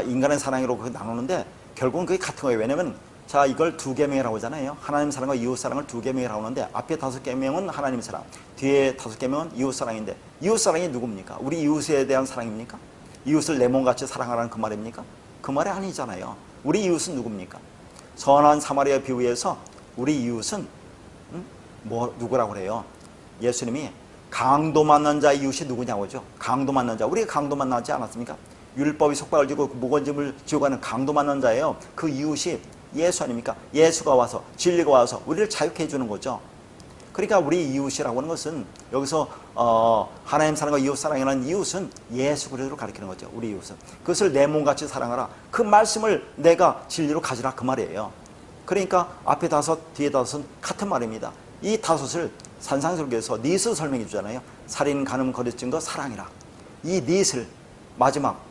인간의 사랑으로 나누는데 결국은 그게 같은 거예요. 왜냐면 자, 이걸 2계명이라고 하잖아요. 하나님 사랑과 이웃 사랑을 2계명이라고 하는데 앞에 5계명은 하나님 사랑, 뒤에 5계명은 이웃 사랑인데 이웃 사랑이 누굽니까? 우리 이웃에 대한 사랑입니까? 이웃을 내 몸같이 사랑하라는 그 말입니까? 그 말이 아니잖아요. 우리 이웃은 누굽니까? 선한 사마리아 비유에서 우리 이웃은 누구라고 그래요? 예수님이 강도 만난 자의 이웃이 누구냐고 하죠. 강도 만난 자. 우리가 강도 만나지 않았습니까? 율법이 속박을 지고 목원짐을 지고 가는 강도 만난 자예요. 그 이웃이 예수 아닙니까? 예수가 와서 진리가 와서 우리를 자유케 해주는 거죠. 그러니까 우리 이웃이라고 하는 것은 여기서 하나님 사랑과 이웃 사랑이라는 이웃은 예수 그리스도를 가리키는 거죠. 우리 이웃은 그것을 내 몸같이 사랑하라. 그 말씀을 내가 진리로 가지라 그 말이에요. 그러니까 앞에 5 뒤에 5은 같은 말입니다. 이 5을 산상설교에서 닛을 설명해 주잖아요. 살인, 간음, 거짓 증거, 사랑이라. 이 닛을 마지막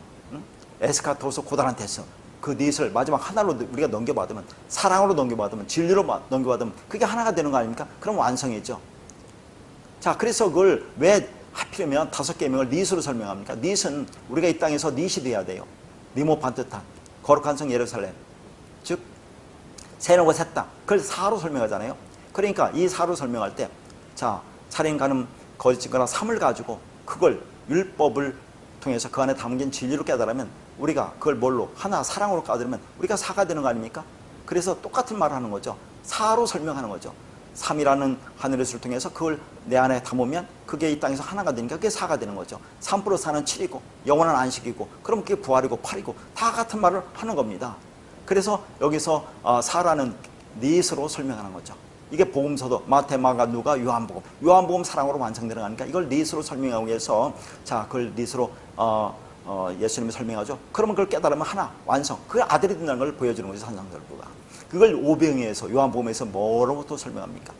에스카토스 고다란테스 그 닛을 마지막 하나로 우리가 넘겨받으면 사랑으로 넘겨받으면 진리로 넘겨받으면 그게 하나가 되는 거 아닙니까? 그럼 완성이죠. 자, 그래서 그걸 왜 하필이면 5계명을 닛으로 설명합니까? 닛은 우리가 이 땅에서 닛이 돼야 돼요. 니모 반듯한 거룩한 성 예루살렘, 즉 새로고 새 땅, 그걸 4로 설명하잖아요. 그러니까 이 4로 설명할 때 자, 살인, 간음, 거짓 증거나 3을 가지고 그걸 율법을 통해서 그 안에 담긴 진리로 깨달으면 우리가 그걸 뭘로? 하나 사랑으로 깨달으면 우리가 4가 되는 거 아닙니까? 그래서 똑같은 말을 하는 거죠. 4로 설명하는 거죠. 3이라는 하늘의 수를 통해서 그걸 내 안에 담으면 그게 이 땅에서 하나가 되니까 그게 4가 되는 거죠. 3 플러스 4는 7이고 영원한 안식이고 그럼 그게 부활이고 8이고 다 같은 말을 하는 겁니다. 그래서 여기서 4라는 닛으로 설명하는 거죠. 이게 복음서도 마태, 마가, 누가, 요한복음 사랑으로 완성되는 거니까 이걸 닛으로 설명하기 위해서 자, 그걸 닛으로 예수님이 설명하죠. 그러면 그걸 깨달으면 하나 완성. 그게 아들이 된다는 걸 보여주는 거죠. 산상설교가. 그걸 오병이에서 요한복음에서 뭐로부터 설명합니까?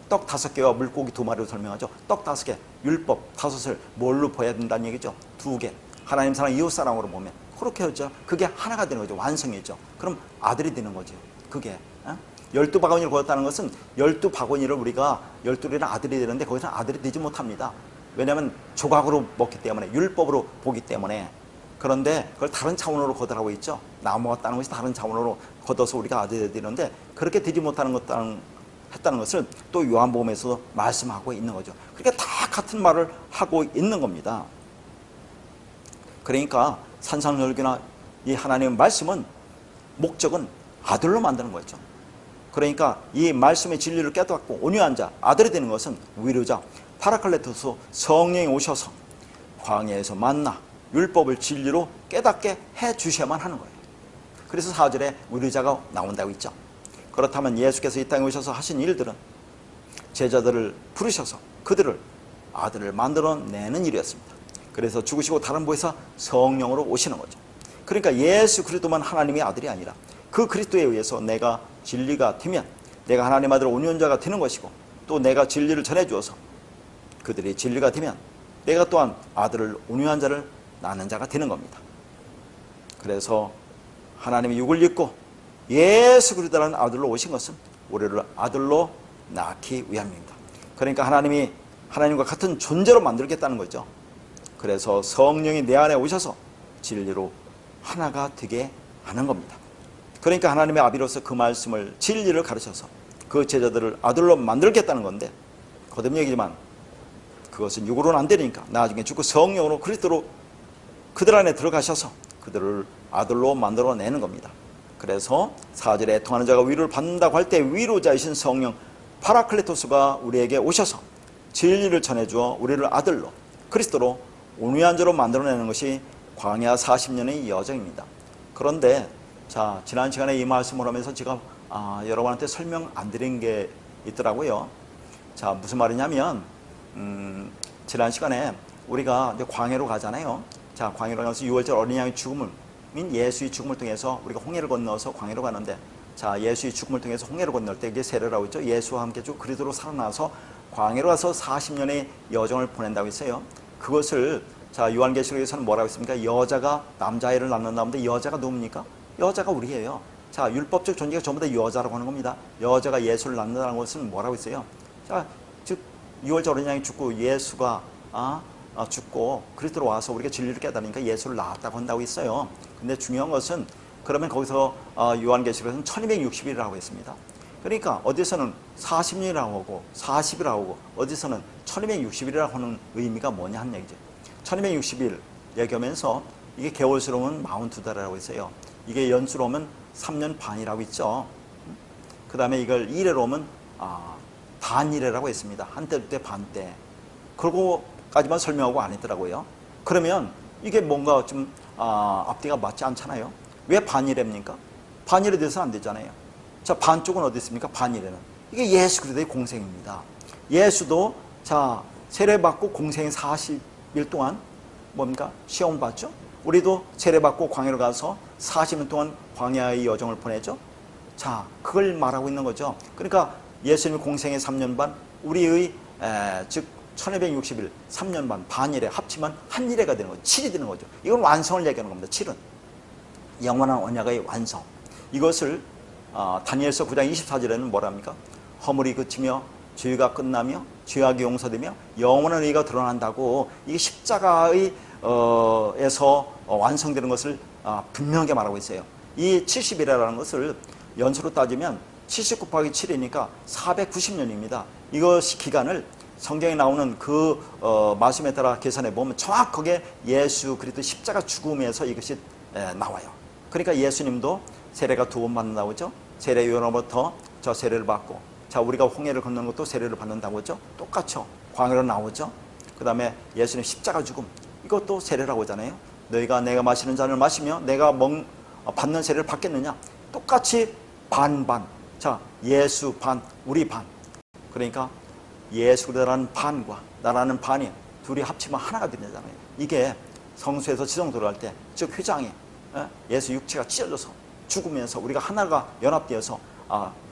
떡 5개와 물고기 2마리로 설명하죠. 떡 5개, 율법 5을 뭘로 보여야 된다는 얘기죠. 2개. 하나님 사랑, 이웃 사랑으로 보면 그렇게 하죠. 그게 하나가 되는 거죠. 완성이죠. 그럼 아들이 되는 거죠. 그게 12바구니를 보였다는 것은 12바구니를 우리가 12이라는 아들이 되는데 거기서는 아들이 되지 못합니다. 왜냐하면 조각으로 먹기 때문에 율법으로 보기 때문에. 그런데 그걸 다른 차원으로 거두라고 있죠. 나무가 따는 것이 다른 차원으로 걷어서 우리가 아들이 되는데 그렇게 되지 못하는 것 했다는 것을 또 요한복음에서 말씀하고 있는 거죠. 그러니까 다 같은 말을 하고 있는 겁니다. 그러니까 산상설교나 이 하나님의 말씀은 목적은 아들로 만드는 거죠. 그러니까 이 말씀의 진리를 깨닫고 온유한 자, 아들이 되는 것은 위로자 파라클레토스 성령이 오셔서 광야에서 만나 율법을 진리로 깨닫게 해주셔야만 하는 거예요. 그래서 4절에 위로자가 나온다고 있죠. 그렇다면 예수께서 이 땅에 오셔서 하신 일들은 제자들을 부르셔서 그들을 아들을 만들어내는 일이었습니다. 그래서 죽으시고 다른 부에서 성령으로 오시는 거죠. 그러니까 예수 그리스도만 하나님의 아들이 아니라 그 그리스도에 의해서 내가 진리가 되면 내가 하나님 아들 온유한자가 되는 것이고, 또 내가 진리를 전해주어서 그들이 진리가 되면 내가 또한 아들을 온유한 자를 낳는 자가 되는 겁니다. 그래서 하나님이 육을 입고 예수 그리스도라는 아들로 오신 것은 우리를 아들로 낳기 위함입니다. 그러니까 하나님이 하나님과 같은 존재로 만들겠다는 거죠. 그래서 성령이 내 안에 오셔서 진리로 하나가 되게 하는 겁니다. 그러니까 하나님의 아비로서 그 말씀을 진리를 가르쳐서 그 제자들을 아들로 만들겠다는 건데, 거듭 얘기지만 그것은 육으로는 안 되니까 나중에 죽고 성령으로 그리스도로 그들 안에 들어가셔서 그들을 아들로 만들어내는 겁니다. 그래서 4절에 애통하는 자가 위로를 받는다고 할 때 위로자이신 성령 파라클레토스가 우리에게 오셔서 진리를 전해주어 우리를 아들로 그리스도로 온유한 자로 만들어내는 것이 광야 40년의 여정입니다. 그런데 자, 지난 시간에 이 말씀을 하면서 제가 여러분한테 설명 안 드린 게 있더라고요. 자, 무슨 말이냐면 지난 시간에 우리가 이제 광야로 가잖아요. 자, 광야로 가서 6월절 어린 양의 죽음을, 예수의 죽음을 통해서 우리가 홍해를 건너서 광야로 가는데, 자, 예수의 죽음을 통해서 홍해를 건널 때 이게 세례라고 했죠. 예수와 함께 쭉 그리스도로 살아나서 광야로 가서 40년의 여정을 보낸다고 했어요. 그것을 자, 요한계시록에서는 뭐라고 했습니까? 여자가 남자아이를 낳는다는데 여자가 누굽니까? 여자가 우리예요. 자, 율법적 존재가 전부 다 여자라고 하는 겁니다. 여자가 예수를 낳는다는 것은 뭐라고 했어요? 자, 즉 6월절 어린 양이 죽고 예수가 죽고 그리스도로 와서 우리가 진리를 깨달으니까 예수를 낳았다고 한다고 했어요. 근데 중요한 것은 그러면 거기서 요한계시록에서는 1260일이라고 했습니다. 그러니까 어디서는 40일이라고 하고 40이라고 하고 어디서는 1260일이라고 하는 의미가 뭐냐 하는 얘기죠. 1260일 얘기하면서 이게 개월수로 오면 42달이라고 했어요. 이게 연수로 오면 3년 반이라고 있죠. 그 다음에 이걸 일회로 오면 반일회라고 했습니다. 한때 때 반때. 그러고까지만 설명하고 안 했더라고요. 그러면 이게 뭔가 좀 앞뒤가 맞지 않잖아요. 왜 반일회입니까? 반일회 돼서는 안 되잖아요. 자, 반쪽은 어디 있습니까? 반일회는 이게 예수 그리스도의 공생입니다. 예수도 자, 세례받고 공생 40일 동안 뭡니까? 시험을 받죠. 우리도 세례받고 광야로 가서 40년 동안 광야의 여정을 보내죠. 자, 그걸 말하고 있는 거죠. 그러니까 예수님의 공생의 3년 반, 우리의 즉 1260일 3년 반, 반일에 합치면 한일회가 되는 거죠. 7이 되는 거죠. 이건 완성을 얘기하는 겁니다. 7은 영원한 언약의 완성. 이것을 다니엘서 9장 24절에는 뭐랍니까? 허물이 그치며 죄가 끝나며 죄악이 용서되며 영원한 의가 드러난다고, 이게 십자가의 에서 완성되는 것을 분명하게 말하고 있어요. 이 70이라는 것을 연수로 따지면 70 곱하기 7이니까 490년입니다. 이것이 기간을 성경에 나오는 그 말씀에 따라 계산해 보면 정확하게 예수 그리스도 십자가 죽음에서 이것이 나와요. 그러니까 예수님도 세례가 2번 받는다고 했죠. 세례 요한으로부터 저 세례를 받고, 자, 우리가 홍해를 건너는 것도 세례를 받는다고 했죠. 똑같죠. 광야로 나오죠. 그 다음에 예수님 십자가 죽음, 이것도 세례라고 하잖아요. 너희가 내가 마시는 잔을 마시며 내가 받는 세례를 받겠느냐. 똑같이 반반. 자, 예수 반, 우리 반. 그러니까 예수 그리스도라는 반과 나라는 반이 둘이 합치면 하나가 되잖아요. 이게 성수에서 지성 들어갈 때, 즉 휘장에 예수 육체가 찢어져서 죽으면서 우리가 하나가 연합되어서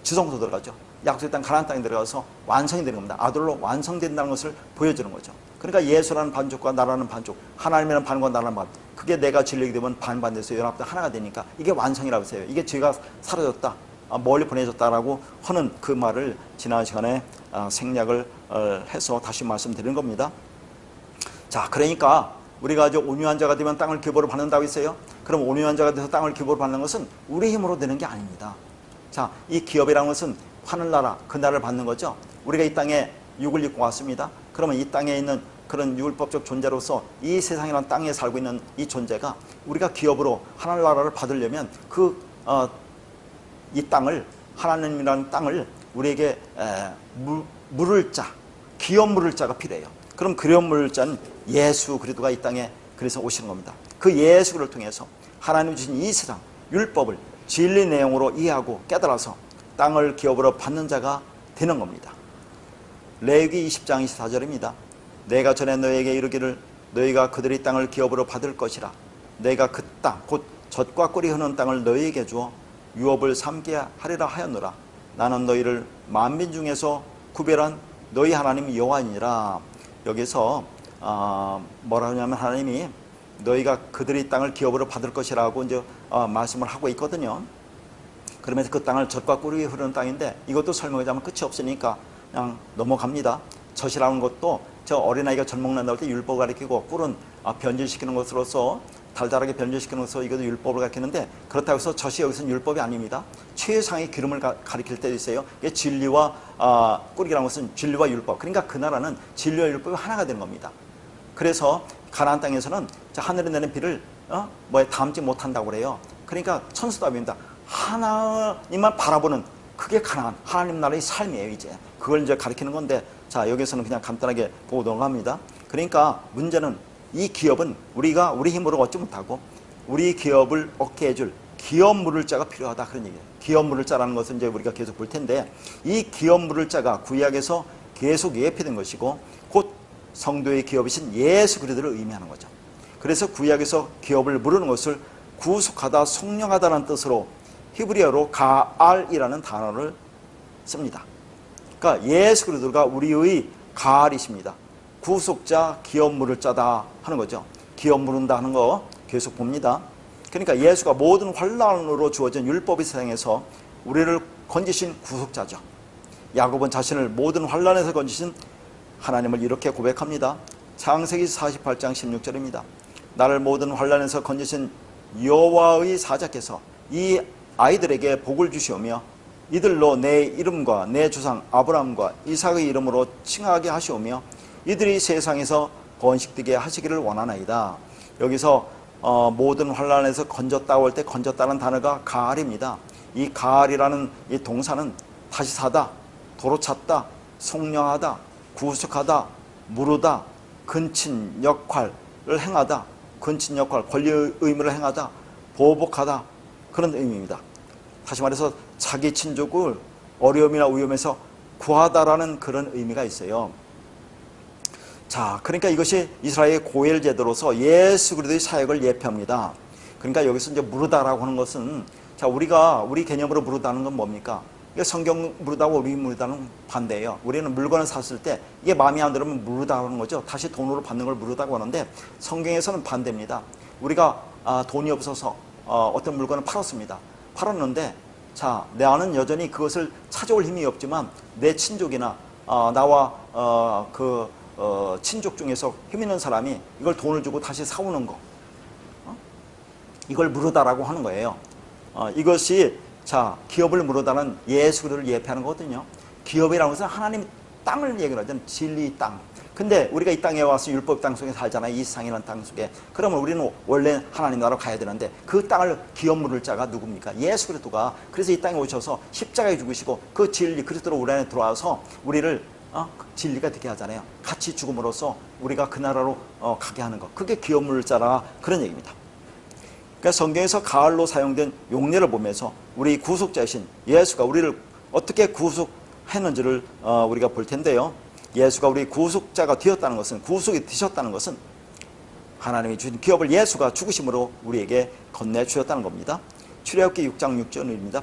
지성소 들어가죠. 약속의 땅 가나안 땅에 들어가서 완성이 되는 겁니다. 아들로 완성된다는 것을 보여주는 거죠. 그러니까 예수라는 반쪽과 나라는 반쪽, 하나님이라는 반과 나라는 반, 그게 내가 진리게 되면 반반돼서 연합돼 하나가 되니까 이게 완성이라고 했어요. 이게 죄가 사라졌다, 멀리 보내졌다라고 하는 그 말을 지난 시간에 생략을 해서 다시 말씀드리는 겁니다. 자, 그러니까 우리가 아주 온유한 자가 되면 땅을 기업으로 받는다고 했어요. 그럼 온유한 자가 돼서 땅을 기업으로 받는 것은 우리 힘으로 되는 게 아닙니다. 자, 이 기업이라는 것은 하늘나라, 그 나라를 받는 거죠. 우리가 이 땅에 육을 입고 왔습니다. 그러면 이 땅에 있는 그런 율법적 존재로서 이 세상이라는 땅에 살고 있는 이 존재가 우리가 기업으로 하늘나라를 받으려면 이 땅을 하나님이라는 땅을 우리에게 물을 자, 기업 물을 자가 필요해요. 그럼 기업 물을 자는 예수 그리스도가 이 땅에 그래서 오시는 겁니다. 그 예수를 통해서 하나님 주신 이 세상 율법을 진리 내용으로 이해하고 깨달아서 땅을 기업으로 받는 자가 되는 겁니다. 레위기 20장 24절입니다. 내가 전에 너에게 이르기를 너희가 그들의 땅을 기업으로 받을 것이라. 내가 그 땅 곧 젖과 꿀이 흐르는 땅을 너희에게 주어 유업을 삼게 하리라 하였노라. 나는 너희를 만민 중에서 구별한 너희 하나님 여호와니라. 여기서 뭐라 하냐면 하나님이 너희가 그들의 땅을 기업으로 받을 것이라고 이제 말씀을 하고 있거든요. 그러면서 그 땅을 젖과 꿀이 흐르는 땅인데 이것도 설명하자면 끝이 없으니까 그냥 넘어갑니다. 젖이라는 것도 저 어린아이가 젖 먹는다고 할 때 율법을 가리키고 꿀은 변질시키는 것으로서 달달하게 변질시키는 것으로 이것도 율법을 가리키는데 그렇다고 해서 젖이 여기서는 율법이 아닙니다. 최상의 기름을 가리킬 때도 있어요. 이게 진리와 꿀이라는 것은 진리와 율법. 그러니까 그 나라는 진리와 율법이 하나가 되는 겁니다. 그래서 가나안 땅에서는 하늘에 내는 비를 담지 못한다고 그래요. 그러니까 천수답입니다. 하나님만 바라보는 그게 가나안 하나님 나라의 삶이에요. 이제 그걸 이제 가리키는 건데 자 여기서는 그냥 간단하게 보고 넘어갑니다. 그러니까 문제는 이 기업은 우리가 우리 힘으로 얻지 못하고 우리 기업을 얻게 해줄 기업 물을 자가 필요하다 그런 얘기예요. 기업 물을 자라는 것은 이제 우리가 계속 볼 텐데 이 기업 물을 자가 구약에서 계속 예표된 것이고 곧 성도의 기업이신 예수 그리스도를 의미하는 거죠. 그래서 구약에서 기업을 물으는 것을 구속하다, 속량하다는 뜻으로 히브리어로 가알이라는 단어를 씁니다. 그러니까 예수 그리스도가 우리의 가알이십니다. 구속자, 기업 물을 자다 하는 거죠. 기업 물은다 하는 거 계속 봅니다. 그러니까 예수가 모든 환난으로 주어진 율법의 세상에서 우리를 건지신 구속자죠. 야곱은 자신을 모든 환난에서 건지신 하나님을 이렇게 고백합니다. 창세기 48장 16절입니다. 나를 모든 환난에서 건지신 여호와의 사자께서 이 아이들에게 복을 주시오며 이들로 내 이름과 내 주상 아브라함과 이삭의 이름으로 칭하게 하시오며 이들이 세상에서 번식되게 하시기를 원하나이다. 여기서 모든 환난에서 건졌다고 할 때 건졌다는 단어가 가알입니다. 이 가알이라는 이 동사는 다시 사다, 도로 찾다, 속량하다, 구속하다, 무르다, 근친 역할을 행하다, 근친 역할, 권리의 의무를 행하다, 보복하다 그런 의미입니다. 다시 말해서 자기 친족을 어려움이나 위험에서 구하다라는 그런 의미가 있어요. 자, 그러니까 이것이 이스라엘의 고엘 제도로서 예수 그리스도의 사역을 예표합니다. 그러니까 여기서 이제 무르다라고 하는 것은 자 우리가 우리 개념으로 무르다는 건 뭡니까? 이게 성경 무르다고 우리 무르다는 반대예요. 우리는 물건을 샀을 때 이게 마음에 안 들으면 무르다고 하는 거죠. 다시 돈으로 받는 걸 무르다고 하는데 성경에서는 반대입니다. 우리가 돈이 없어서 어떤 물건을 팔았습니다. 팔았는데 자 나는 여전히 그것을 찾아올 힘이 없지만 내 친족이나 나와 친족 중에서 힘 있는 사람이 이걸 돈을 주고 다시 사오는 거 이걸 무르다라고 하는 거예요. 이것이 자 기업을 무르다는 예수 그리스도를 예표하는 거거든요. 기업이라는 것은 하나님 땅을 얘기를 하잖아요. 진리 땅. 근데 우리가 이 땅에 와서 율법 땅 속에 살잖아요. 이 세상이라는 땅 속에. 그러면 우리는 원래 하나님 나라로 가야 되는데 그 땅을 기업 물을 자가 누굽니까? 예수 그리스도가. 그래서 이 땅에 오셔서 십자가에 죽으시고 그 진리 그리스도로 우리 안에 들어와서 우리를 진리가 되게 하잖아요. 같이 죽음으로써 우리가 그 나라로 가게 하는 것. 그게 기업 물을 자라 그런 얘기입니다. 그러니까 성경에서 가을로 사용된 용례를 보면서 우리 구속자이신 예수가 우리를 어떻게 구속했는지를 우리가 볼 텐데요. 예수가 우리 구속자가 되었다는 것은 구속이 되셨다는 것은 하나님이 주신 기업을 예수가 죽으심으로 우리에게 건네주셨다는 겁니다. 출애굽기 6장 6절입니다.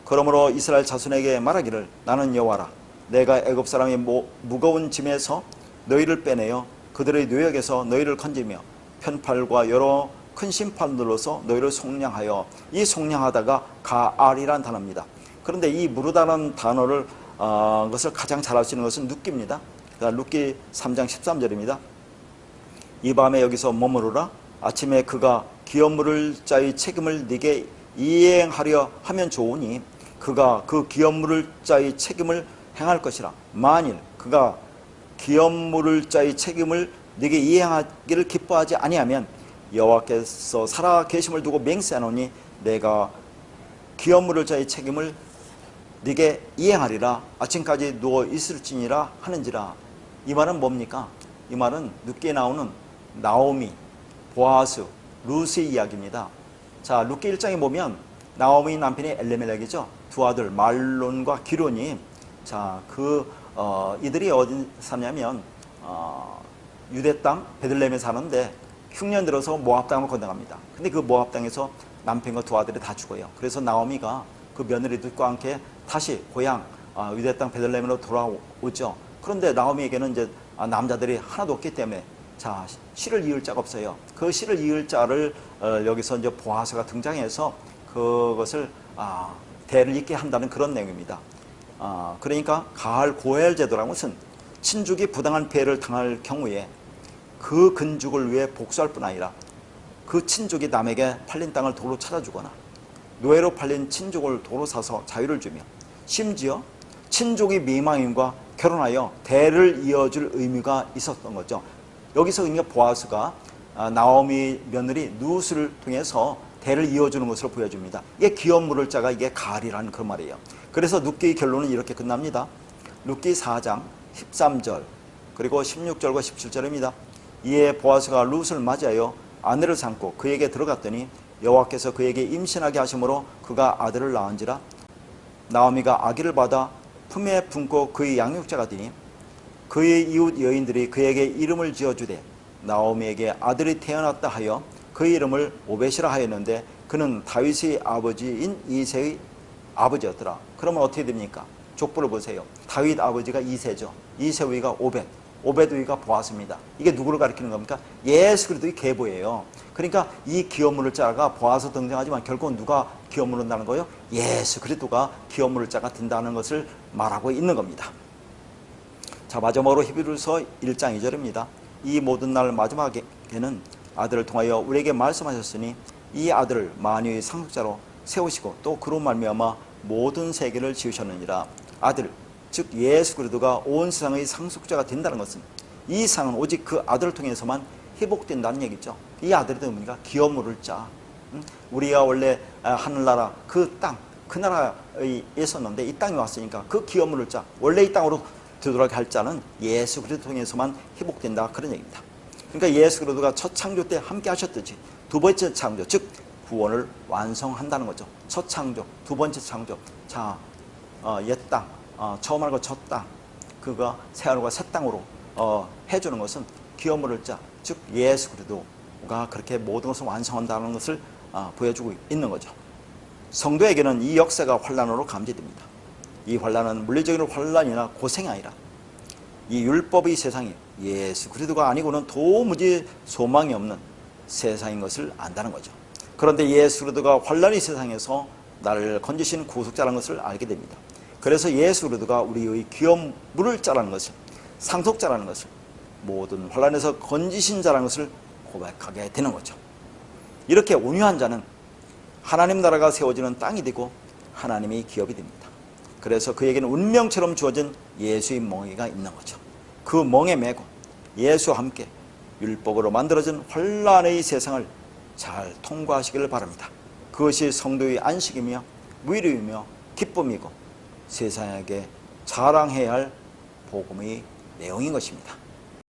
그러므로 이스라엘 자손에게 말하기를 나는 여호와라 내가 애굽 사람의 무거운 짐에서 너희를 빼내어 그들의 뇌역에서 너희를 건지며 편팔과 여러 큰 심판들로서 너희를 속량하여 이 속량하다가 가알이란 단어입니다. 그런데 이 무르다라는 단어를 것을 가장 잘 알 수 있는 것은 룻기입니다. 룻기 3장 13절입니다. 이 밤에 여기서 머무르라 아침에 그가 기업 물을 자의 책임을 네게 이행하려 하면 좋으니 그가 그 기업 물을 자의 책임을 행할 것이라. 만일 그가 기업 물을 자의 책임을 네게 이행하기를 기뻐하지 아니하면 여호와께서 살아 계심을 두고 맹세하노니 내가 기업 물을 자의 책임을 네게 이행하리라. 아침까지 누워 있을지니라 하는지라. 이 말은 뭡니까? 이 말은 룻기에 나오는 나오미, 보아스, 룻의 이야기입니다. 자, 룻기 1장에 보면 나오미 남편이 엘레멜렉이죠. 두 아들 말론과 기론이 자, 이들이 어디 사냐면 유대 땅 베들레헴에 사는데 흉년 들어서 모압 땅으로 건너갑니다. 근데 그 모압 땅에서 남편과 두 아들이 다 죽어요. 그래서 나오미가 그 며느리들과 함께 다시 고향 유대 땅 베들레헴으로 돌아오죠. 그런데 나오미에게는 이제 남자들이 하나도 없기 때문에 자, 씨를 이을 자가 없어요. 그 씨를 이을 자를 여기서 이제 보아스가 등장해서 그것을 대를 잇게 한다는 그런 내용입니다. 그러니까 가할 고엘 제도라는 것은 친족이 부당한 피해를 당할 경우에 그 근죽을 위해 복수할 뿐 아니라 그 친족이 남에게 팔린 땅을 도로 찾아주거나 노예로 팔린 친족을 도로 사서 자유를 주며 심지어 친족이 미망인과 결혼하여 대를 이어줄 의미가 있었던 거죠. 여기서 그러니까 보아스가 나오미 며느리 룻을 통해서 대를 이어주는 것을 보여줍니다. 이게 기업 물을 자가 이게 가을이라는 그런 말이에요. 그래서 룻기의 결론은 이렇게 끝납니다. 룻기 4장 13절 그리고 16절과 17절입니다. 이에 보아스가 룻을 맞이하여 아내를 삼고 그에게 들어갔더니 여호와께서 그에게 임신하게 하심으로 그가 아들을 낳은지라. 나오미가 아기를 받아 품에 품고 그의 양육자가 되니 그의 이웃 여인들이 그에게 이름을 지어주되 나오미에게 아들이 태어났다 하여 그의 이름을 오벳이라 하였는데 그는 다윗의 아버지인 이새의 아버지였더라. 그러면 어떻게 됩니까? 족보를 보세요. 다윗 아버지가 이새죠. 이새의 오벳, 오벳의 보아스입니다. 이게 누구를 가리키는 겁니까? 예수 그리스도의 계보예요. 그러니까 이 기업 물을 자가 보아스 등장하지만 결국 누가 기업 물은다는 거예요? 예수 그리스도가 기업 물을 자가 된다는 것을 말하고 있는 겁니다. 자, 마지막으로 히브리서 1장 2절입니다. 이 모든 날 마지막에는 아들을 통하여 우리에게 말씀하셨으니 이 아들을 만유의 상속자로 세우시고 또 그로 말미암아 모든 세계를 지으셨느니라. 아들, 즉 예수 그리스도가 온 세상의 상속자가 된다는 것은 이 세상은 오직 그 아들을 통해서만 회복된다는 얘기죠. 이 아들이 누굽니까? 기업 물을 자. 우리가 원래 하늘나라 그 땅, 그 나라에 있었는데 이 땅에 왔으니까 그 기업 물을 자, 원래 이 땅으로 되돌아가게 할 자는 예수 그리스도 통해서만 회복된다 그런 얘기입니다. 그러니까 예수 그리스도가 첫 창조 때 함께 하셨듯이 두 번째 창조, 즉 구원을 완성한다는 거죠. 첫 창조, 두 번째 창조. 자, 옛 땅, 처음 하는 거 첫 땅, 그거 새 하늘과 새 땅으로 해주는 것은 기업 물을 자, 즉 예수 그리스도가 그렇게 모든 것을 완성한다는 것을 보여주고 있는 거죠. 성도에게는 이 역사가 환란으로 감지됩니다. 이 환란은 물리적인 환란이나 고생이 아니라 이 율법의 세상이 예수 그리스도가 아니고는 도무지 소망이 없는 세상인 것을 안다는 거죠. 그런데 예수 그리스도가 환란의 세상에서 나를 건지신 구속자라는 것을 알게 됩니다. 그래서 예수 그리스도가 우리의 기업 물을 자라는 것을, 상속자라는 것을, 모든 환란에서 건지신 자라는 것을 고백하게 되는 거죠. 이렇게 온유한 자는 하나님 나라가 세워지는 땅이 되고 하나님의 기업이 됩니다. 그래서 그에게는 운명처럼 주어진 예수의 멍에가 있는 거죠. 그 멍에 메고 예수와 함께 율법으로 만들어진 환란의 세상을 잘 통과하시기를 바랍니다. 그것이 성도의 안식이며 위로이며 기쁨이고 세상에게 자랑해야 할 복음의 내용인 것입니다.